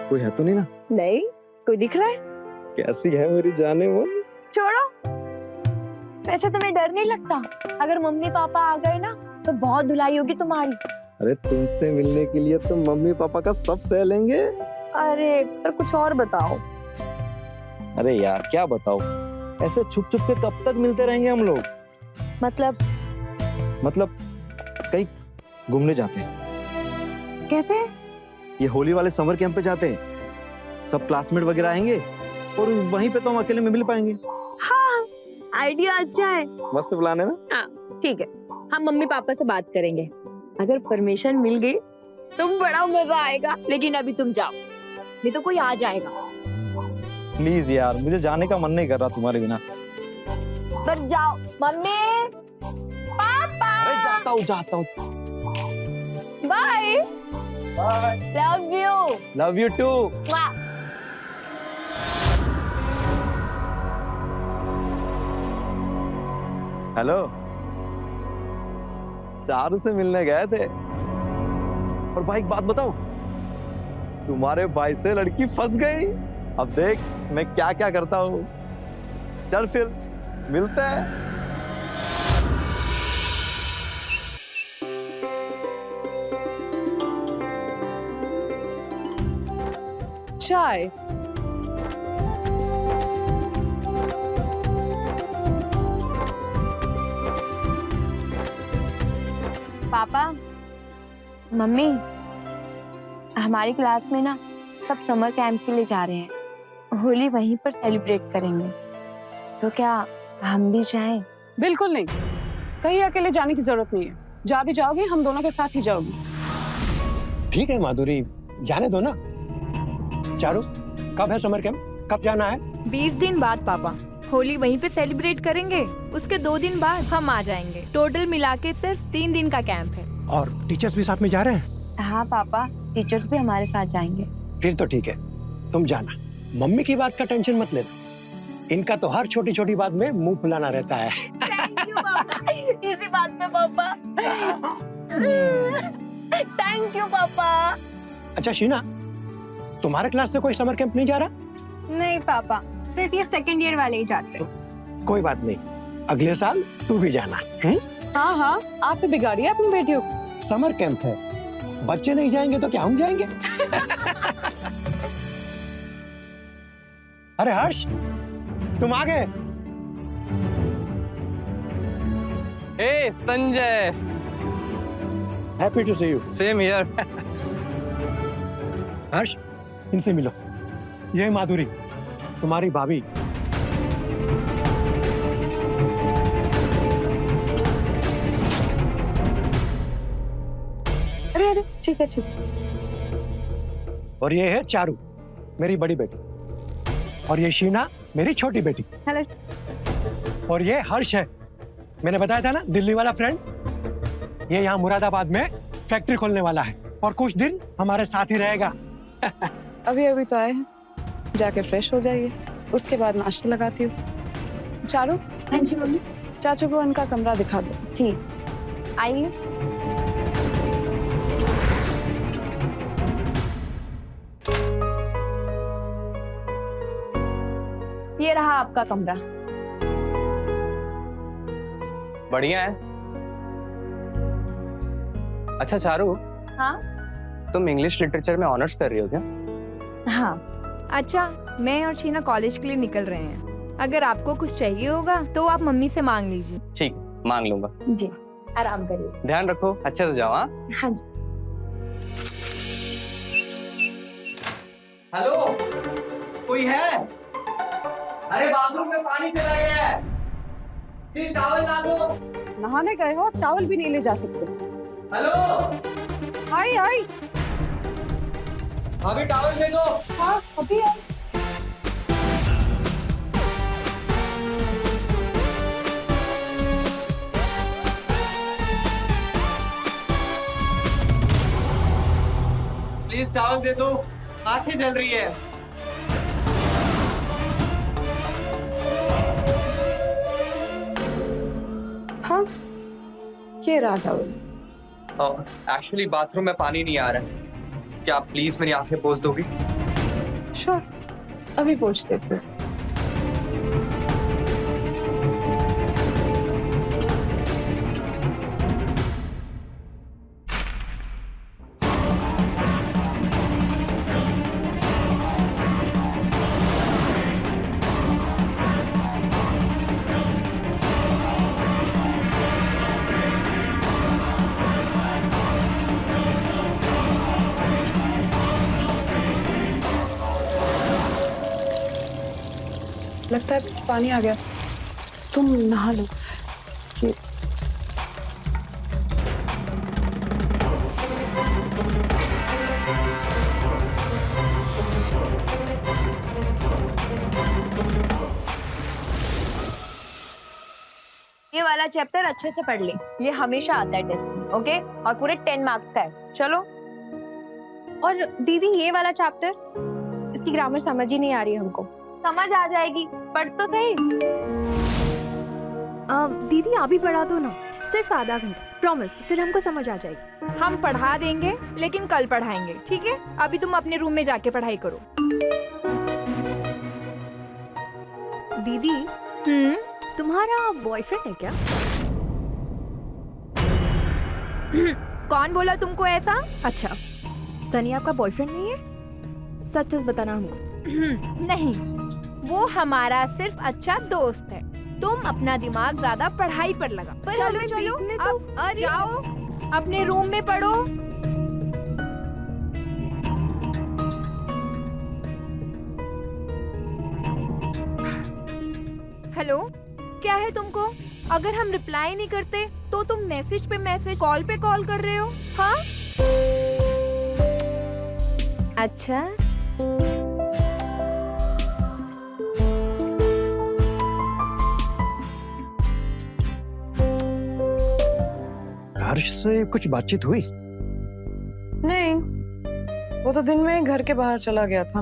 कोई है तो नहीं ना? नहीं, कोई दिख रहा है? कैसी है मेरी जाने मन? छोड़ो। वैसे तुम्हें डर नहीं लगता? अगर मम्मी पापा आ गए ना तो बहुत धुलाई होगी तुम्हारी। अरे तुमसे मिलने के लिए तो मम्मी पापा का सब सह लेंगे। अरे पर कुछ और बताओ। अरे यार क्या बताओ, ऐसे छुप छुप के कब तक मिलते रहेंगे हम लोग? मतलब कहीं घूमने जाते हैं। कैसे? ये होली वाले समर कैंप पे जाते हैं। सब क्लासमेट वगैरह आएंगे और वहीं पे तो हम अकेले में मिल पाएंगे। हाँ, आइडिया अच्छा है। मस्त प्लान है ना? हाँ ठीक है, हम मम्मी पापा से बात करेंगे। अगर परमिशन मिल गई तो बड़ा मजा आएगा। लेकिन अभी तुम जाओ, नहीं तो कोई आ जाएगा। प्लीज यार, मुझे जाने का मन नहीं कर रहा तुम्हारे बिना। पर जाओ। Mummy papa. अरे जाता हूँ। Bye. Love you. Love you too. Hello, Charu से मिलने गए थे। और भाई एक बात बताऊं, तुम्हारे भाई से लड़की फंस गई। अब देख मैं क्या क्या करता हूँ। चल फिर मिलते हैं। चाय। पापा, मम्मी, हमारी क्लास में ना सब समर कैंप के लिए जा रहे हैं। होली वहीं पर सेलिब्रेट करेंगे, तो क्या हम भी जाएं? बिल्कुल नहीं, कहीं अकेले जाने की जरूरत नहीं है। जा भी जाओगी हम दोनों के साथ ही जाओगी। ठीक है माधुरी, जाने दो ना। चारू, कब है समर कैंप? कब जाना है? 20 दिन बाद पापा। होली वहीं पे सेलिब्रेट करेंगे, उसके 2 दिन बाद हम आ जाएंगे। टोटल मिला के सिर्फ 3 दिन का कैंप है। और टीचर्स भी साथ में जा रहे हैं? हाँ पापा, टीचर्स भी हमारे साथ जाएंगे। फिर तो ठीक है, तुम जाना। मम्मी की बात का टेंशन मत लेना, इनका तो हर छोटी छोटी बात में मुंह फुलाना रहता है। थैंक यू पापा, इसी बात में पापा। थैंक यू पापा। अच्छा शीना, तुम्हारे क्लास से कोई समर कैंप नहीं जा रहा? नहीं पापा, सिर्फ ये सेकंड ईयर वाले ही जाते हैं। कोई बात नहीं, अगले साल तू भी जाना। हाँ हाँ, आप भी बिगाड़िए अपनी बेटियों को। समर कैंप है, बच्चे नहीं जाएंगे तो क्या हम जाएंगे? अरे हर्ष, तुम आ गए? ए Sanjay, happy to see you. Same here. Harsh, इनसे मिलो। ये माधुरी, तुम्हारी भाभी। अरे अरे ठीक है ठीक है। और ये है चारू, मेरी बड़ी बेटी। और ये शीना, मेरी छोटी बेटी। हेलो। और ये हर्ष है, मैंने बताया था ना, दिल्ली वाला फ्रेंड। ये यहाँ मुरादाबाद में फैक्ट्री खोलने वाला है और कुछ दिन हमारे साथ ही रहेगा। अभी अभी तो आए हैं, जाके फ्रेश हो जाइए, उसके बाद नाश्ता लगाती हूँ। चारू। हाँ जी मम्मी। चाचू को उनका कमरा दिखा दो। जी आइए। ये रहा आपका कमरा। बढ़िया है। अच्छा चारू, हाँ तुम इंग्लिश लिटरेचर में ऑनर्स कर रही हो क्या? हाँ। अच्छा, मैं और शीना कॉलेज के लिए निकल रहे हैं। अगर आपको कुछ चाहिए होगा तो आप मम्मी से मांग लीजिए। ठीक, मांग लूंगा। जी आराम करिए। ध्यान रखो, अच्छे से जाओ। हाँ हाँ जी। हेलो, कोई है? अरे बाथरूम में पानी चला गया है, प्लीज टॉवल ला दो। नहाने गए हो, टॉवल भी नहीं ले जा सकते। हेलो, आई आई। भाभी टॉवल दे दो। हाँ अभी आई। प्लीज टॉवल दे दो, आंखें जल रही है। हाँ ये रहा टॉवल। एक्चुअली बाथरूम में पानी नहीं आ रहा है, क्या आप प्लीज मेरी आंखें पोंछ दोगी? श्योर, अभी पोंछ देते हैं। लगता है पानी आ गया, तुम नहा लो। ये वाला चैप्टर अच्छे से पढ़ ले, ये हमेशा आता है टेस्ट में, ओके? और पूरे 10 मार्क्स का है। चलो। और दीदी ये वाला चैप्टर, इसकी ग्रामर समझ ही नहीं आ रही है हमको। समझ आ जाएगी, पढ़ तो सही। दीदी आप ही पढ़ा दो ना, सिर्फ आधा घंटा, प्रॉमिस, फिर हमको समझ आ जाएगी। हम पढ़ा देंगे, लेकिन कल पढ़ाएंगे, ठीक है? अभी तुम अपने रूम में जाके पढ़ाई करो। दीदी, तुम्हारा बॉयफ्रेंड है क्या? कौन बोला तुमको ऐसा? अच्छा, सनी आपका बॉयफ्रेंड नहीं है? सच सच बताना हमको। नहीं, वो हमारा सिर्फ अच्छा दोस्त है। तुम अपना दिमाग ज्यादा पढ़ाई पर लगा। चलो चलो, अब जाओ अपने रूम में पढ़ो। हेलो, क्या है तुमको? अगर हम रिप्लाई नहीं करते तो तुम मैसेज पे मैसेज, कॉल पे कॉल कर रहे हो। हाँ, अच्छा, हर्ष से कुछ बातचीत हुई? नहीं, वो तो दिन में ही घर के बाहर चला गया था।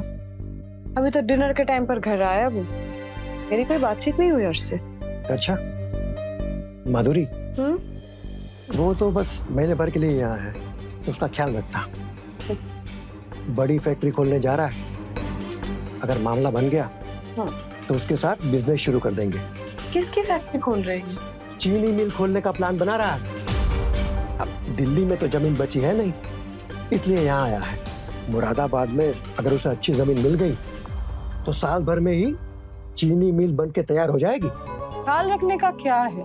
अभी तो डिनर के टाइम पर घर आया वो। मेरी कोई बातचीत नहीं हुई हर्ष से। अच्छा, माधुरी, वो तो बस महीने भर के लिए यहाँ है, तो उसका ख्याल रखना। बड़ी फैक्ट्री खोलने जा रहा है, अगर मामला बन गया तो उसके साथ बिजनेस शुरू कर देंगे। किसकी फैक्ट्री खोल रहे हैं? चीनी मिल खोलने का प्लान बना रहा है। अब दिल्ली में तो जमीन बची है नहीं, इसलिए यहाँ आया है। मुरादाबाद में अगर उसे अच्छी जमीन मिल गई तो साल भर में ही चीनी मिल बन के तैयार हो जाएगी। ख्याल रखने का क्या है,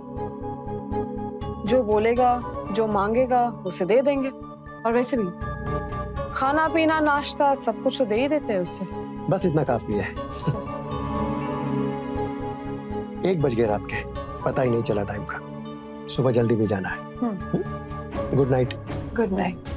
जो बोलेगा जो मांगेगा उसे दे देंगे। और वैसे भी खाना पीना नाश्ता सब कुछ तो दे ही देते हैं उससे। बस इतना काफी है। 1 बज गए रात के, पता ही नहीं चला टाइम का। सुबह जल्दी भी जाना है। Good night. Good night.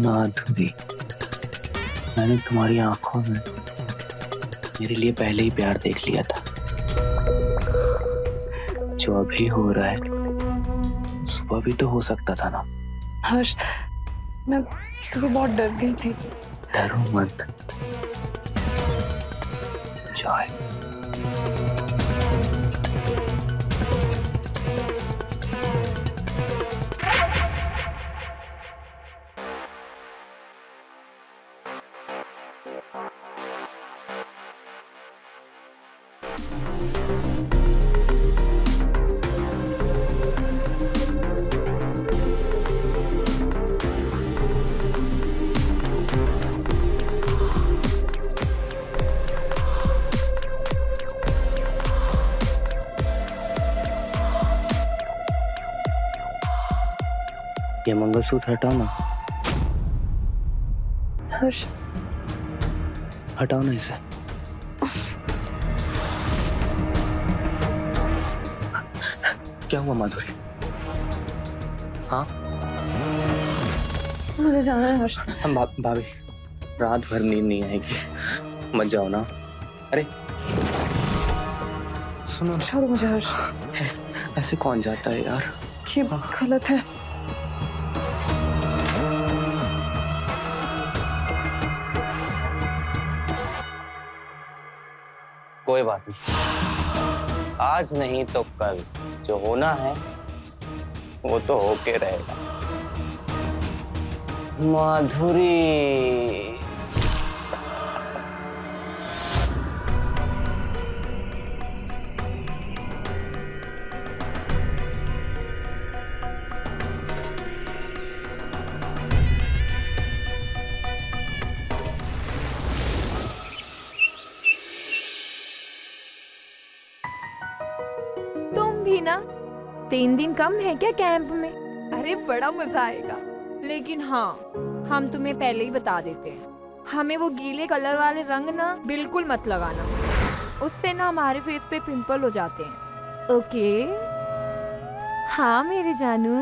Madhuri, मैंने तुम्हारी आंखों में मेरे लिए पहले ही प्यार देख लिया था। जो अभी हो रहा है सुबह भी तो हो सकता था ना। हर्ष, मैं सुबह बहुत डर गई थी। डरो मत, जाए। ये मंगलसूत्र हटाओ ना। हर्ष, हटाओ ना इसे। क्या हुआ माधुरी? हाँ, मुझे जाना है हर्ष। हम भाभी, रात भर नींद नहीं आएगी, मत जाओ ना। अरे सुनो, छोड़ो मुझे हर्ष। ऐसे कौन जाता है यार? ये गलत है। कोई बात नहीं, आज नहीं तो कल जो होना है वो तो होके रहेगा। माधुरी, ना 3 दिन कम है क्या कैंप में? अरे बड़ा मजा आएगा। लेकिन हाँ, हम तुम्हें पहले ही बता देते हैं, हमें वो गीले कलर वाले रंग ना बिल्कुल मत लगाना, उससे ना हमारे फेस पे पिंपल हो जाते हैं। ओके? हाँ मेरे जानू,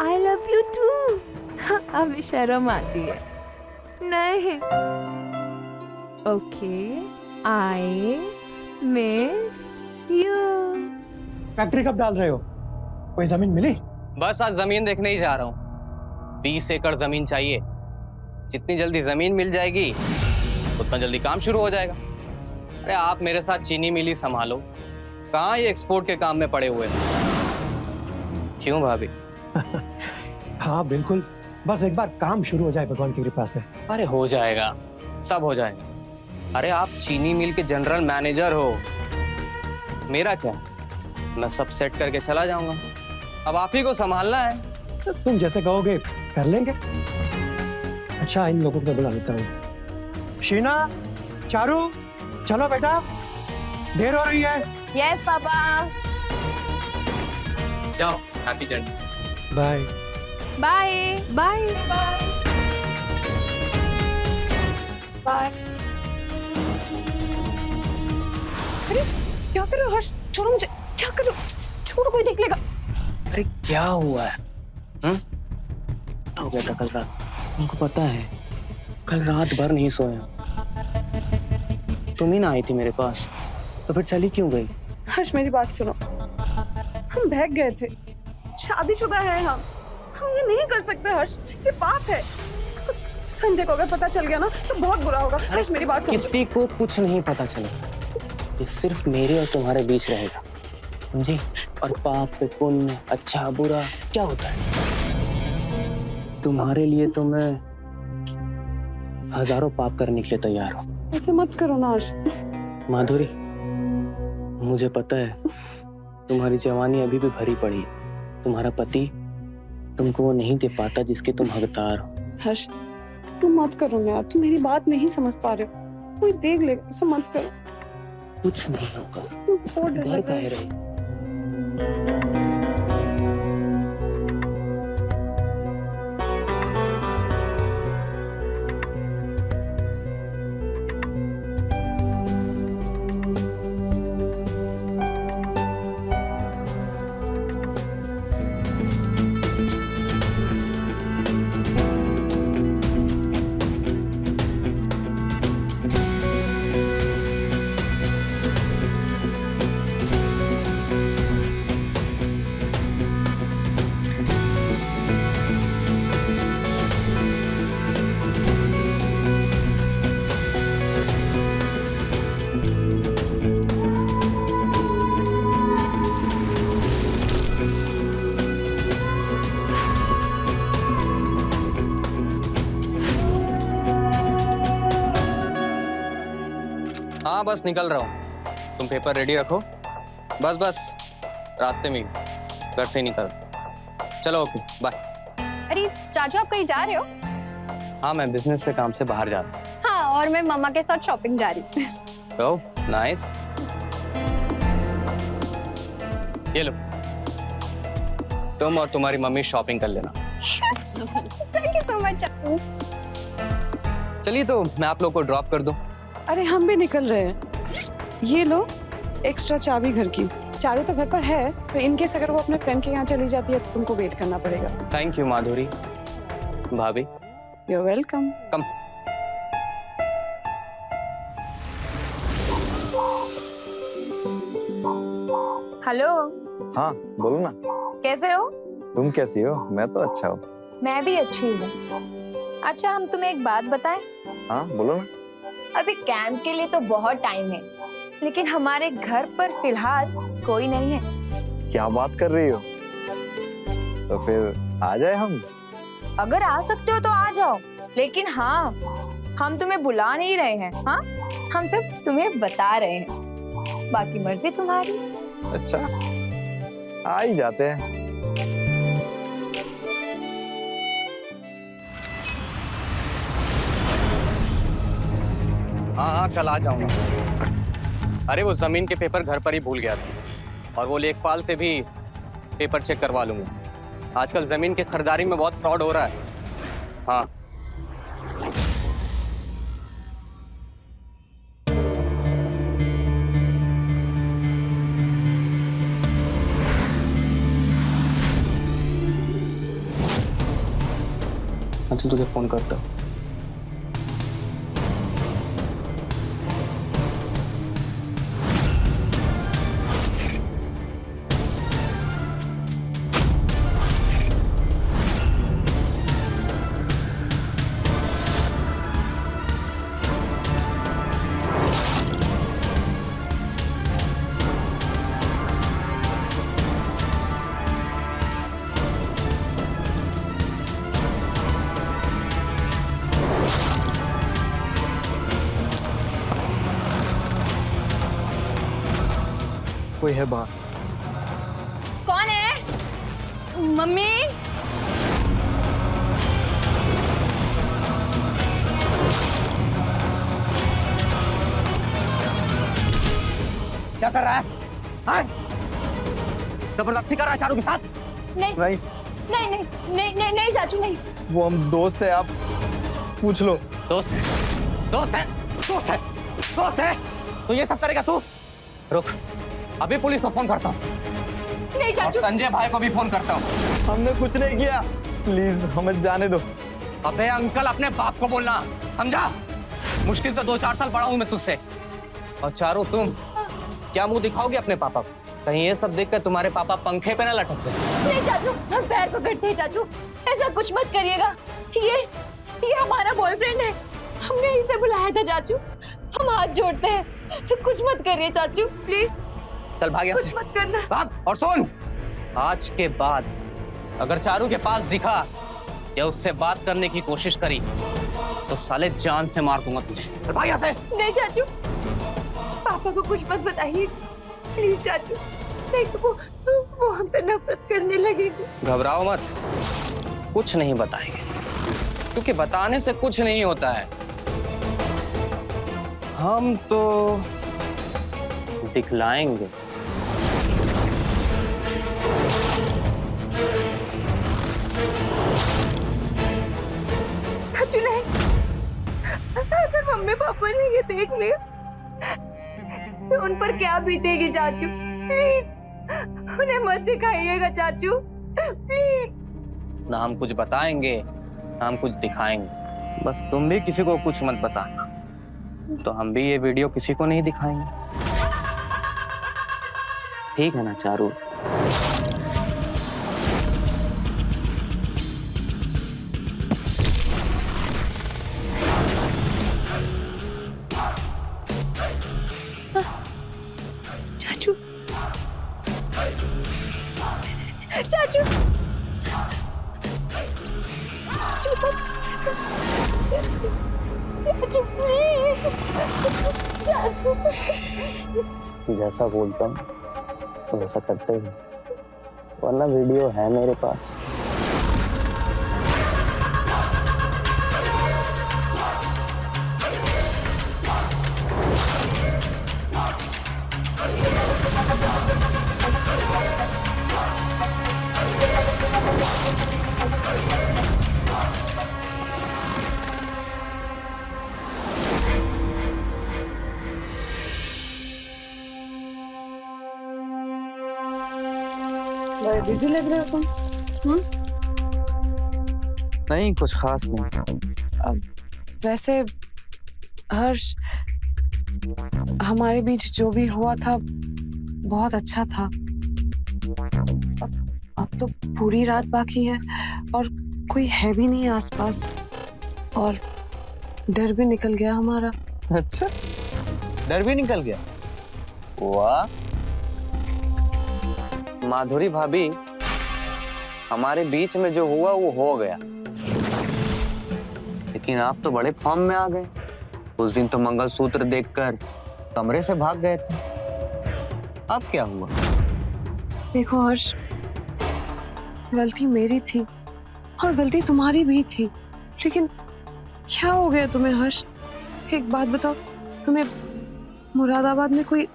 आई लव यू टू। अभी शर्म आती है। नहीं। Okay, I miss you. Factory कब डाल रहे हो? कोई जमीन मिली? बस आज जमीन देखने ही जा रहा हूँ। 20 एकड़ जमीन चाहिए। जितनी जल्दी जमीन मिल जाएगी उतना जल्दी काम शुरू हो जाएगा। अरे आप मेरे साथ चीनी मिली संभालो, कहाँ ये एक्सपोर्ट के काम में पड़े हुए हैं? क्यों भाभी? हाँ बिल्कुल, बस एक बार काम शुरू हो जाए भगवान की कृपा से। अरे हो जाएगा, सब हो जाएगा। अरे आप चीनी मिल के जनरल मैनेजर हो, मेरा क्या, मैं सब सेट करके चला जाऊंगा। अब आप ही को संभालना है। तुम जैसे कहोगे कर लेंगे। अच्छा इन लोगों को बुला लेता हूँ। शीना, चारू, चलो बेटा, देर हो रही है। Yes papa. जाओ, happy journey. Bye bye bye bye. अरे क्या कर रहे हो हर्ष? छोड़ो मुझे, क्या कर रहे हो? छोड़ो, कोई देख लेगा। अरे क्या हुआ है? हो गया था कल रात, तुमको पता है कल रात भर नहीं सोया। तुम ही ना आई थी मेरे पास, तो फिर चली क्यों गई? हर्ष मेरी बात सुनो, हम बहक गए थे, शादीशुदा है हम ये नहीं कर सकते हर्ष, ये पाप है। संजय को अगर पता चल गया ना तो बहुत बुरा होगा। हर्ष मेरी बात सुनो। किसी को कुछ नहीं पता चलेगा, ये सिर्फ मेरे और तुम्हारे बीच रहेगा, समझी? और पाप पुण्य, अच्छा बुरा क्या होता है? तुम्हारे लिए तो मैं हजारों पाप करने के लिए तैयार हूँ। ऐसे मत करो ना हर्ष। माधुरी, मुझे पता है तुम्हारी जवानी अभी भी भरी पड़ी है, तुम्हारा पति तुमको वो नहीं दे पाता जिसके तुम हकदार हो। हर्ष तुम मत करो ना यार, तुम मेरी बात नहीं समझ पा रहे हो, कोई देख लेगा, ऐसा मत करो। कुछ नहीं होगा, तुम बहुत डर डर लग रहा काहे है। रही? हाँ बस निकल रहा हूँ, तुम पेपर रेडी रखो। बस बस रास्ते में, घर से ही निकल। चलो ओके बाय। अरे चाचू आप कहीं जा रहे हो? हाँ मैं बिजनेस से काम से बाहर जा रहा हूँ। हाँ और मैं मम्मा के साथ शॉपिंग जा रही हूँ। ओह नाइस, ये लो तुम और तुम्हारी मम्मी शॉपिंग कर लेना। थैंक यू सो मच चाचू। चलिए तो मैं आप लोग को ड्रॉप कर दूं। अरे हम भी निकल रहे हैं, ये लो एक्स्ट्रा चाबी घर की। चारू तो घर पर है, पर इनकेस अगर वो अपने फ्रेंड के यहाँ चली जाती है तो तुमको वेट करना पड़ेगा। थैंक यू माधुरी भाभी। You're welcome। कम। हेलो। हाँ बोलो ना। कैसे हो? तुम कैसी हो? मैं तो अच्छा हूँ। मैं भी अच्छी हूँ। अच्छा हम तुम्हें एक बात बताएं? हाँ बोलो ना। अभी कैंप के लिए तो बहुत टाइम है, लेकिन हमारे घर पर फिलहाल कोई नहीं है। क्या बात कर रही हो? तो फिर आ जाए हम? अगर आ सकते हो तो आ जाओ, लेकिन हाँ हम तुम्हें बुला नहीं रहे हैं। हाँ हम सिर्फ तुम्हें बता रहे हैं, बाकी मर्जी तुम्हारी। अच्छा आ ही जाते हैं। हाँ हाँ कल आ जाऊंगा। अरे वो जमीन के पेपर घर पर ही भूल गया था, और वो लेखपाल से भी पेपर चेक करवा लूंगा। आजकल जमीन की खरीदारी में बहुत फ्रॉड हो रहा है। हाँ अच्छा तुझे फोन करता हूँ। कोई है बाहर। कौन है? मम्मी। क्या कर रहा है? हाँ? जबरदस्ती कर रहा है चारू के साथ? नहीं नहीं नहीं नहीं नहीं नहीं नहीं चाचू नहीं। वो हम दोस्त है, आप पूछ लो। दोस्त है, दोस्त है, दोस्त है, दोस्त है। तो ये सब करेगा तू? रुक, अभी पुलिस को फोन करता हूँ। नहीं और चाचू। संजय भाई को भी फोन करता हूँ। हमने कुछ नहीं किया, प्लीज हमें जाने दो। अबे अंकल अपने बाप को बोलना, समझा? मुश्किल से 2-4 साल बड़ा हूं मैं तुझसे। और चारू तुम क्या मुंह दिखाओगे अपने पापा को? कहीं ये सब देखकर तुम्हारे पापा पंखे पे ना लटक से। नहीं चाचू, हम पैर पकड़ते हैं चाचू, ऐसा कुछ मत करिएगा। ये हमारा बॉयफ्रेंड है, हमने इसे बुलाया था चाचू, हम हाथ जोड़ते हैं, कुछ मत करिए चाचू प्लीज। चल भाग यहाँ से। कुछ मत करना। भाग। और सुन, आज के बाद अगर चारू के पास दिखा या उससे बात करने की कोशिश करी तो साले जान से मार दूंगा तुझे। चल भाग यहाँ से। नहीं चाचू, पापा को कुछ मत बताइए प्लीज चाचू, नहीं तो वो हमसे नफरत करने लगेंगे। घबराओ मत, कुछ नहीं बताएंगे, क्योंकि बताने से कुछ नहीं होता है। हम तो दिखलाएंगे। चाचू नहीं, अगर मम्मी पापा ने ये देख लिया तो उन पर क्या बीतेगी चाचू, प्लीज उन्हें मत दिखाइएगा चाचू प्लीज। ना हम कुछ बताएंगे ना हम कुछ दिखाएंगे, बस तुम भी किसी को कुछ मत बताना, तो हम भी ये वीडियो किसी को नहीं दिखाएंगे। ठीक है ना चारू? चाचू चाचू चाचू प्लीज चाचू। जैसा बोलता हूँ तो वैसा करते ही, वरना वीडियो है मेरे पास। बड़े बिजी लग रहे हो तुम। नहीं, कुछ खास नहीं। वैसे हर्ष, हमारे बीच जो भी हुआ था बहुत अच्छा था। अब तो पूरी रात बाकी है और कोई है भी नहीं आसपास, और डर भी निकल गया हमारा। अच्छा, डर भी निकल गया? वाह माधुरी भाभी, हमारे बीच में जो हुआ वो हो गया, लेकिन आप तो बड़े फॉर्म में आ गए। उस दिन तो मंगलसूत्र देखकर कमरे से भाग गए थे, अब क्या हुआ? देखो हर्ष, गलती मेरी थी और गलती तुम्हारी भी थी, लेकिन क्या हो गया तुम्हें हर्ष? एक बात बताओ, तुम्हें मुरादाबाद में कोई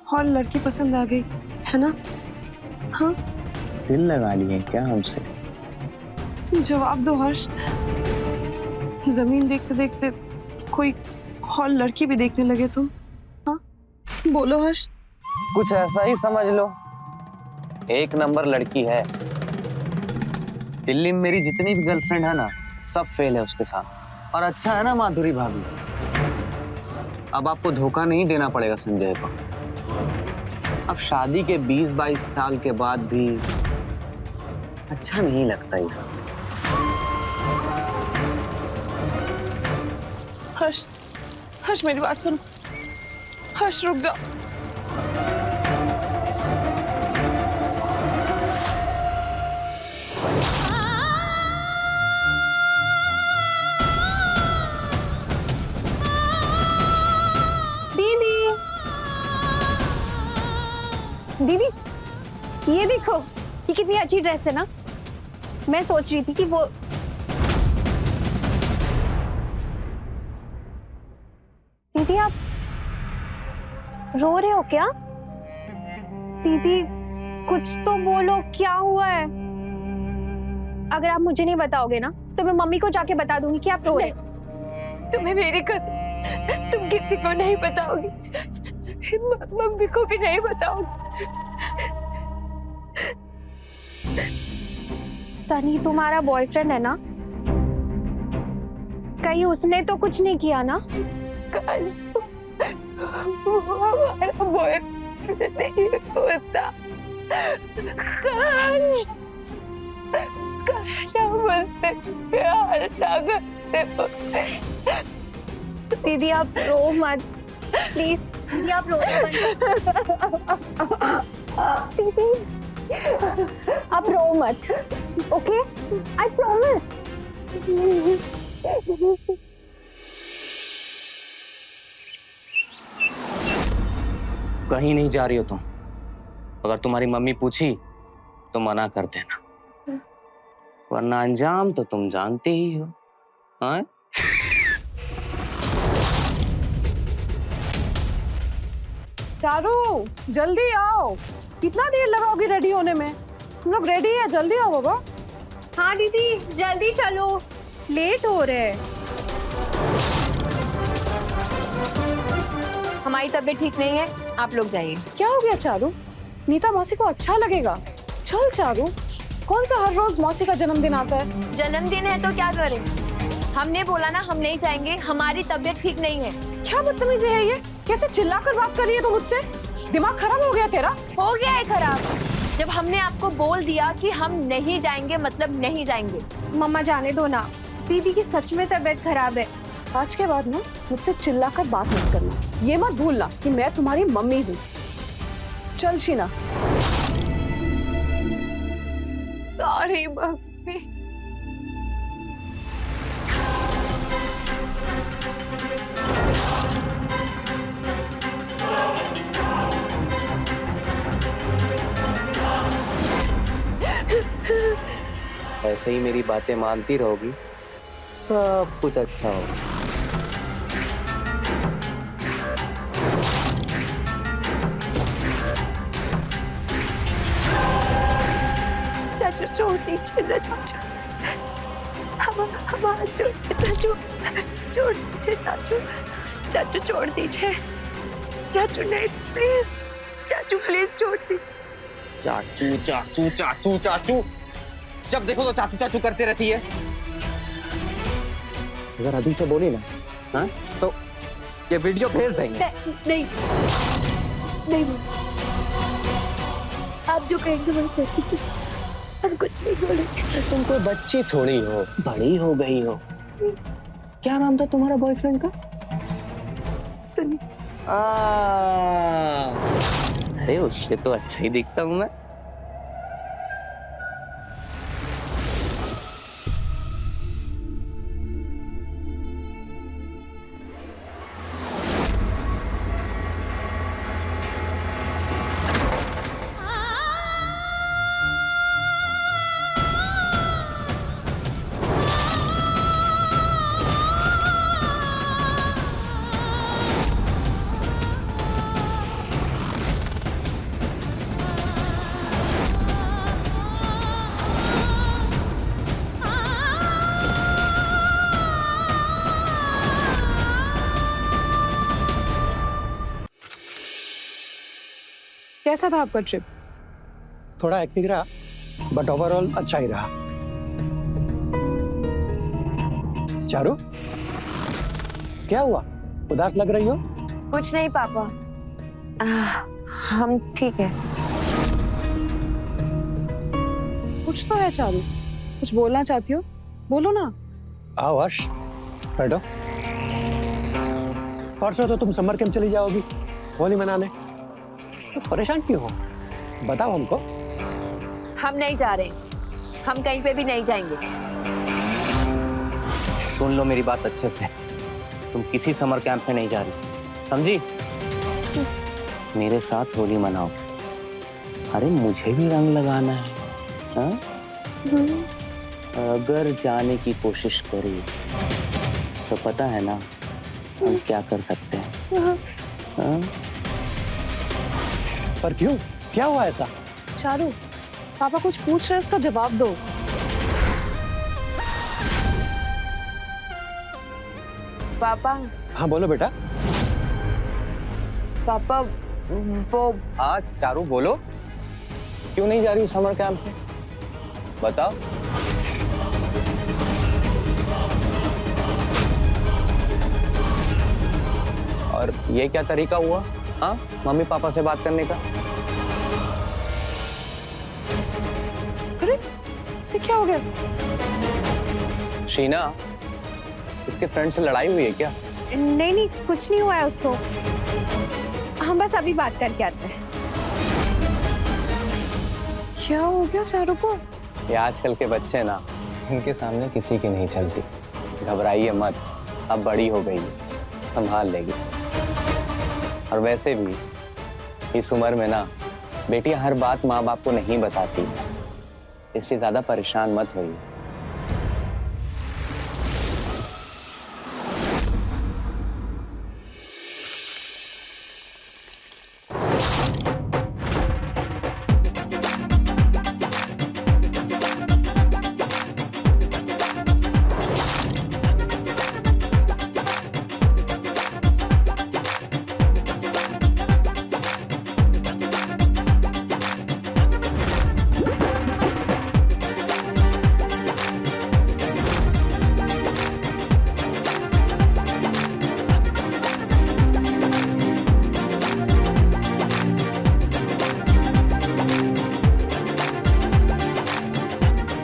और लड़की पसंद आ गई है ना? हाँ, दिल लगा लिए क्या हमसे? जवाब दो हर्ष। जमीन देखते देखते कोई और लड़की भी देखने लगे तुम? हाँ, बोलो हर्ष। कुछ ऐसा ही समझ लो, एक नंबर लड़की है। दिल्ली में मेरी जितनी भी गर्लफ्रेंड है ना, सब फेल है उसके साथ। और अच्छा है ना माधुरी भाभी, अब आपको धोखा नहीं देना पड़ेगा संजय को। अब शादी के 20-22 साल के बाद भी अच्छा नहीं लगता ये सब। हर्ष, हर्ष मेरी बात सुनो। हर्ष रुक जाओ। दीदी ये देखो, ये कितनी अच्छी ड्रेस है ना। मैं सोच रही थी कि वो दीदी आप रो रहे हो क्या? दीदी कुछ तो बोलो, क्या हुआ है? अगर आप मुझे नहीं बताओगे ना तो मैं मम्मी को जाके बता दूंगी कि आप रो रहे हो। तुम्हें मेरी कसम, तुम किसी को नहीं बताओगी, मम्मी को भी नहीं बताओगी। सनी तुम्हारा बॉयफ्रेंड है ना? कहीं उसने तो कुछ नहीं किया ना? काश वो हमारा बॉयफ्रेंड नहीं होता। काश हम उससे प्यार ना करते होते। दीदी आप रो मत प्लीज, दीदी आप रो मत। दीदी आप रो मत, ओके? I promise. कहीं नहीं जा रही हो तुम। अगर तुम्हारी मम्मी पूछी तो मना कर देना, वरना अंजाम तो तुम जानते ही हो। हाँ? चारू जल्दी आओ, कितना देर लगाओगी रेडी होने में? तुम लोग रेडी है, जल्दी आओ बाबा। हाँ दीदी जल्दी चलो, लेट हो रहे हैं। हमारी तबीयत ठीक नहीं है, आप लोग जाइए। क्या हो गया चारू? नीता मौसी को अच्छा लगेगा। चल चारू, कौन सा हर रोज मौसी का जन्मदिन आता है? जन्मदिन है तो क्या करें? हमने बोला ना हम नहीं जाएंगे, हमारी तबीयत ठीक नहीं है। क्या बदतमीजी है ये? कैसे चिल्लाकर बात कर रही है तुम मुझसे? दिमाग खराब हो गया तेरा? हो गया है खराब। जब हमने आपको बोल दिया कि हम नहीं जाएंगे मतलब नहीं जाएंगे। मम्मा जाने दो ना, दीदी की सच में तबीयत खराब है। आज के बाद ना मुझसे चिल्लाकर बात मत करना, ये मत भूलना कि मैं तुम्हारी मम्मी हूँ। चल शीना। Sorry mummy. ऐसे ही मेरी बातें मानती रहोगी, सब कुछ अच्छा होगा। चाचू छोड़ दीजिए ना चाचू, हमारा चाचू छोड़ दीजिए चाचू, चाचू छोड़ दीजिए चाचू, नहीं प्लीज चाचू, प्लीज छोड़ दीजिए। चाचू चाचू चाचू चाचू, जब देखो तो चाचू चाचू करते रहती है। अगर अभी से बोली ना, हाँ, तो ये वीडियो भेज देंगे। नहीं नहीं आप जो कहेंगे वही करेंगे, हम कुछ नहीं बोलेंगे। तुम कोई बच्ची थोड़ी हो, बड़ी हो गई हो। क्या नाम था तुम्हारा बॉयफ्रेंड का? सनी। अरे उससे तो अच्छा ही दिखता हूँ मैं। कैसा था आपका ट्रिप? थोड़ा एक्टिव रहा, बट ओवरऑल अच्छा ही रहा। चारू, क्या हुआ? उदास लग रही हो? कुछ नहीं पापा, हम ठीक है। कुछ तो है चारू, कुछ बोलना चाहती हो? बोलो ना। आओ हर्ष, बैठो। परसों तो तुम समर कैंप चली जाओगी होली मनाने, तो परेशान क्यों हो? बताओ हमको। हम नहीं जा रहे, हम कहीं पे भी नहीं जाएंगे। सुन लो मेरी बात अच्छे से, तुम किसी समर कैंप में नहीं जा रही, समझी? मेरे साथ होली मनाओ, अरे मुझे भी रंग लगाना है, हाँ? अगर जाने की कोशिश करी तो पता है ना हम क्या कर सकते हैं, हाँ? पर क्यों, क्या हुआ ऐसा? चारू, पापा कुछ पूछ रहे हैं, उसका जवाब दो। पापा। हाँ बोलो बेटा। पापा वो। हाँ चारू बोलो, क्यों नहीं जा रही समर कैंप में, बताओ। और ये क्या तरीका हुआ, हाँ, मम्मी पापा से बात करने का? अरे इससे क्या हो गया? शीना, इसके फ्रेंड से लड़ाई हुई है क्या? नहीं नहीं, कुछ नहीं हुआ है उसको। हम बस अभी बात करके आते हैं। क्या हो गया चारू को? ये आजकल के बच्चे ना, इनके सामने किसी की नहीं चलती। घबराइए मत, अब बड़ी हो गई, संभाल लेगी। और वैसे भी इस उम्र में ना बेटियां हर बात माँ बाप को नहीं बताती, इसलिए ज्यादा परेशान मत होइए।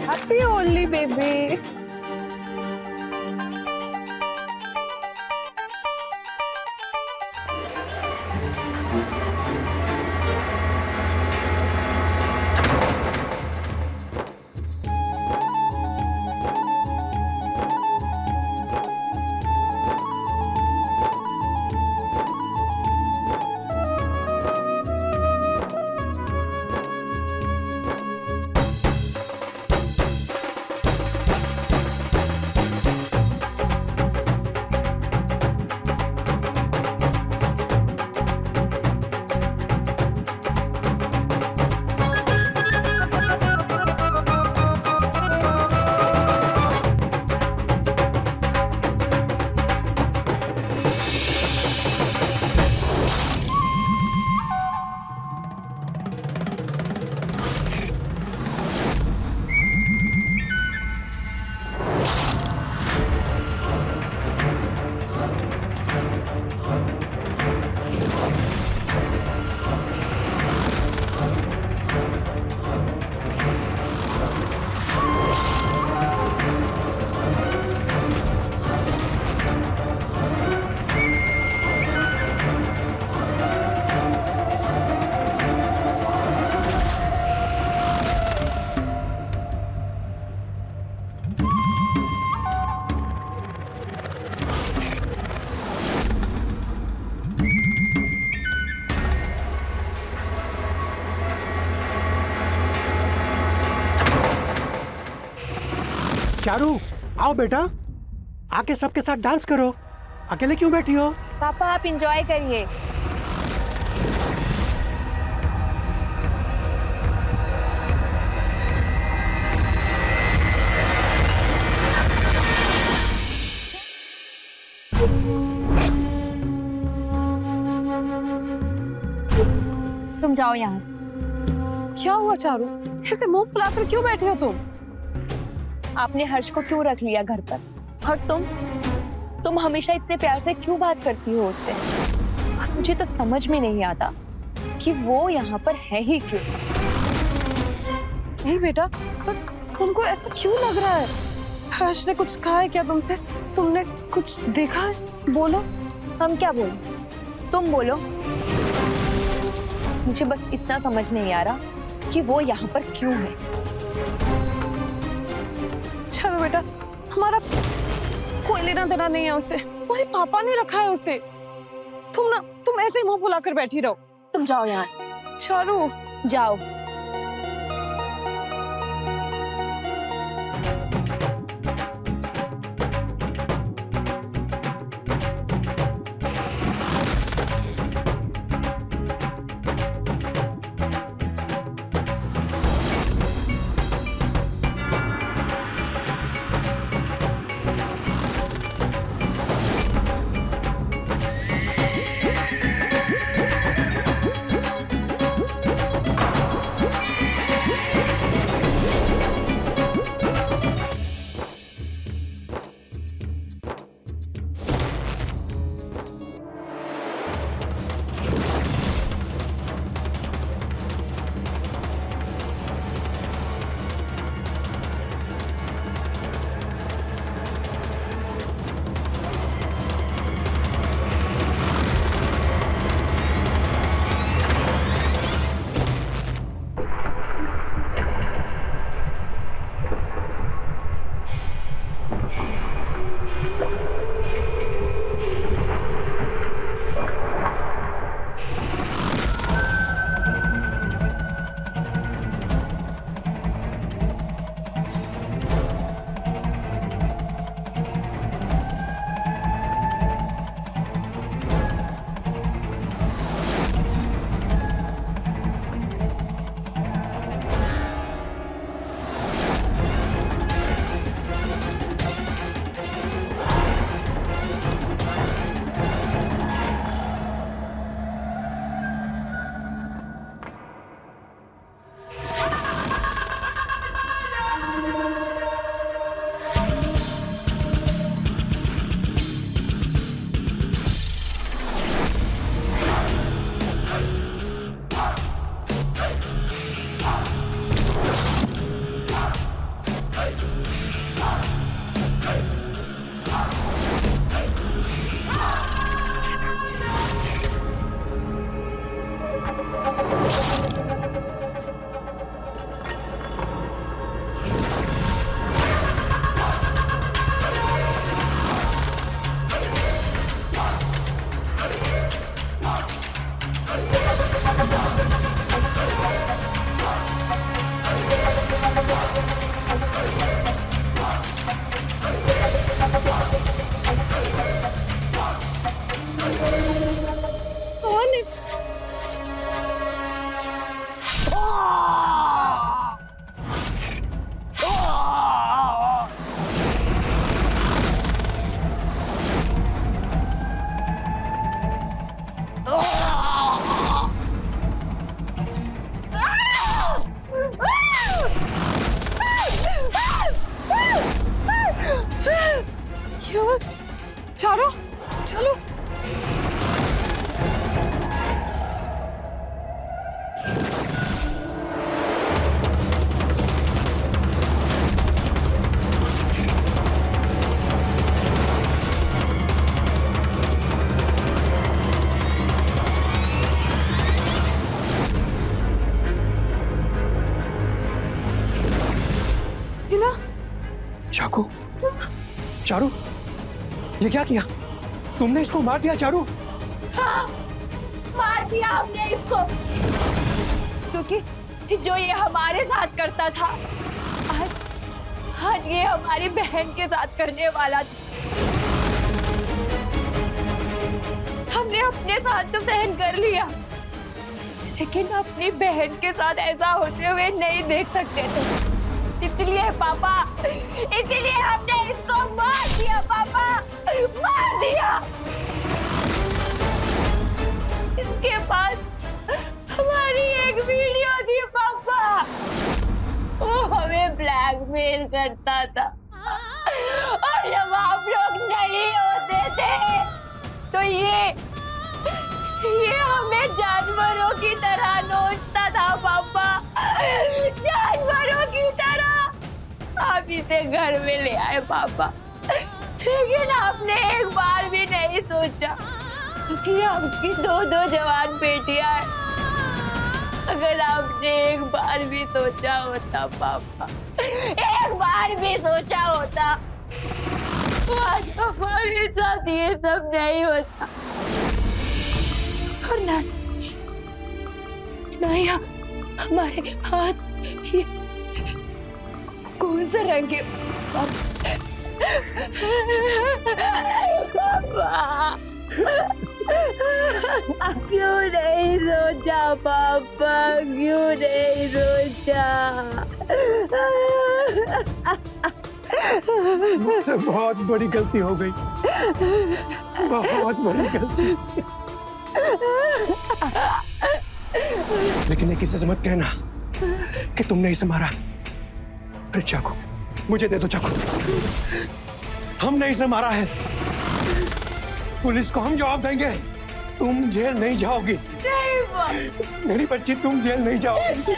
Happy Holi baby. चारू आओ बेटा, आके सबके साथ डांस करो, अकेले क्यों बैठी हो? पापा आप इंजॉय करिए। तुम जाओ यहाँ से। क्या हुआ चारू, ऐसे मुंह फुलाकर क्यों बैठे हो तुम? आपने हर्ष को क्यों रख लिया घर पर, और तुम हमेशा इतने प्यार से क्यों बात करती हो उससे? और मुझे तो समझ में नहीं आता कि वो यहाँ पर है ही क्यों। नहीं बेटा, पर तुमको ऐसा क्यों लग रहा है? हर्ष ने कुछ कहा है क्या तुमसे? तुमने कुछ देखा है? बोलो। हम क्या बोलें, तुम बोलो। मुझे बस इतना समझ नहीं आ रहा कि वो यहाँ पर क्यों है। चलो बेटा, हमारा कोई लेना देना नहीं है उसे, तुम्हारे पापा ने रखा है उसे। तुम ऐसे ही मुंह फुलाकर बैठी रहो। तुम जाओ यहाँ से। चारू जाओ। क्यों? चारो, चलो। चाकू, चारू, ये क्या किया? तुमने इसको मार दिया चारू? हाँ, मार दिया हमने इसको, क्योंकि जो ये हमारे साथ करता था आज ये हमारी बहन के साथ करने वाला था। हमने अपने साथ तो सहन कर लिया, लेकिन अपनी बहन के साथ ऐसा होते हुए नहीं देख सकते थे। इसलिए पापा, इसलिए हमने इसको मार दिया पापा, मार दिया। इसके पास हमारी एक वीडियो थी पापा, वो हमें ब्लैकमेल करता था, और जब आप लोग नहीं होते थे तो ये हमें जानवरों की तरह नोचता था पापा, जानवरों की तरह। आप इसे घर में ले आए पापा, लेकिन आपने एक बार भी नहीं सोचा कि आपकी दो जवान बेटियां हैं। अगर आपने एक बार भी सोचा होता पापा, एक बार भी सोचा होता, आज हमारे साथ ये सब नहीं होता। और ना हमारे हाथ ये कौन सा रंग है क्यों नहीं सोचा पापा, क्यों नहीं सोचा? मुझसे बहुत बड़ी गलती हो गई, बहुत बड़ी गलती। लेकिन ये किसी से मत कहना कि तुमने इसे मारा। फिर चाकू, मुझे दे दो चाकू। हमने इसे मारा है, पुलिस को हम जवाब देंगे। तुम जेल नहीं जाओगी। नहीं मेरी बच्ची, तुम जेल नहीं जाओगी।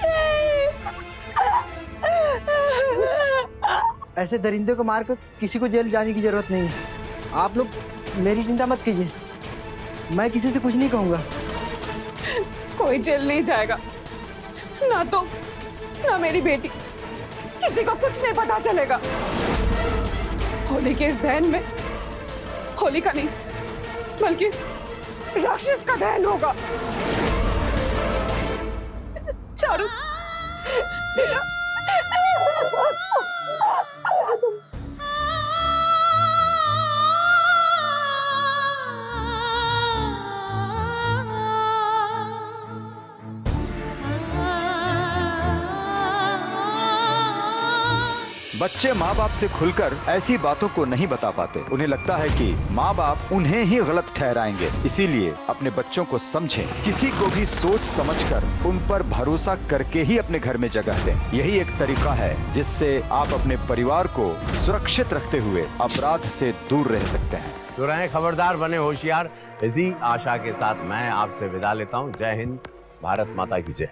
ऐसे दरिंदे को मारकर किसी को जेल जाने की जरूरत नहीं है। आप लोग मेरी चिंता मत कीजिए, मैं किसी से कुछ नहीं कहूंगा। कोई जेल नहीं जाएगा, ना तो ना मेरी बेटी, किसी को कुछ नहीं पता चलेगा। होली के इस दहन में होली का नहीं, बल्कि इस राक्षस का दहन होगा। चारू, बच्चे माँ बाप से खुलकर ऐसी बातों को नहीं बता पाते। उन्हें लगता है कि माँ बाप उन्हें ही गलत ठहराएंगे, इसीलिए अपने बच्चों को समझें। किसी को भी सोच समझकर उन पर भरोसा करके ही अपने घर में जगह दें। यही एक तरीका है जिससे आप अपने परिवार को सुरक्षित रखते हुए अपराध से दूर रह सकते हैं। तो रहें खबरदार, बने होशियार। इसी आशा के साथ मैं आपसे विदा लेता हूँ। जय हिंद, भारत माता की जय।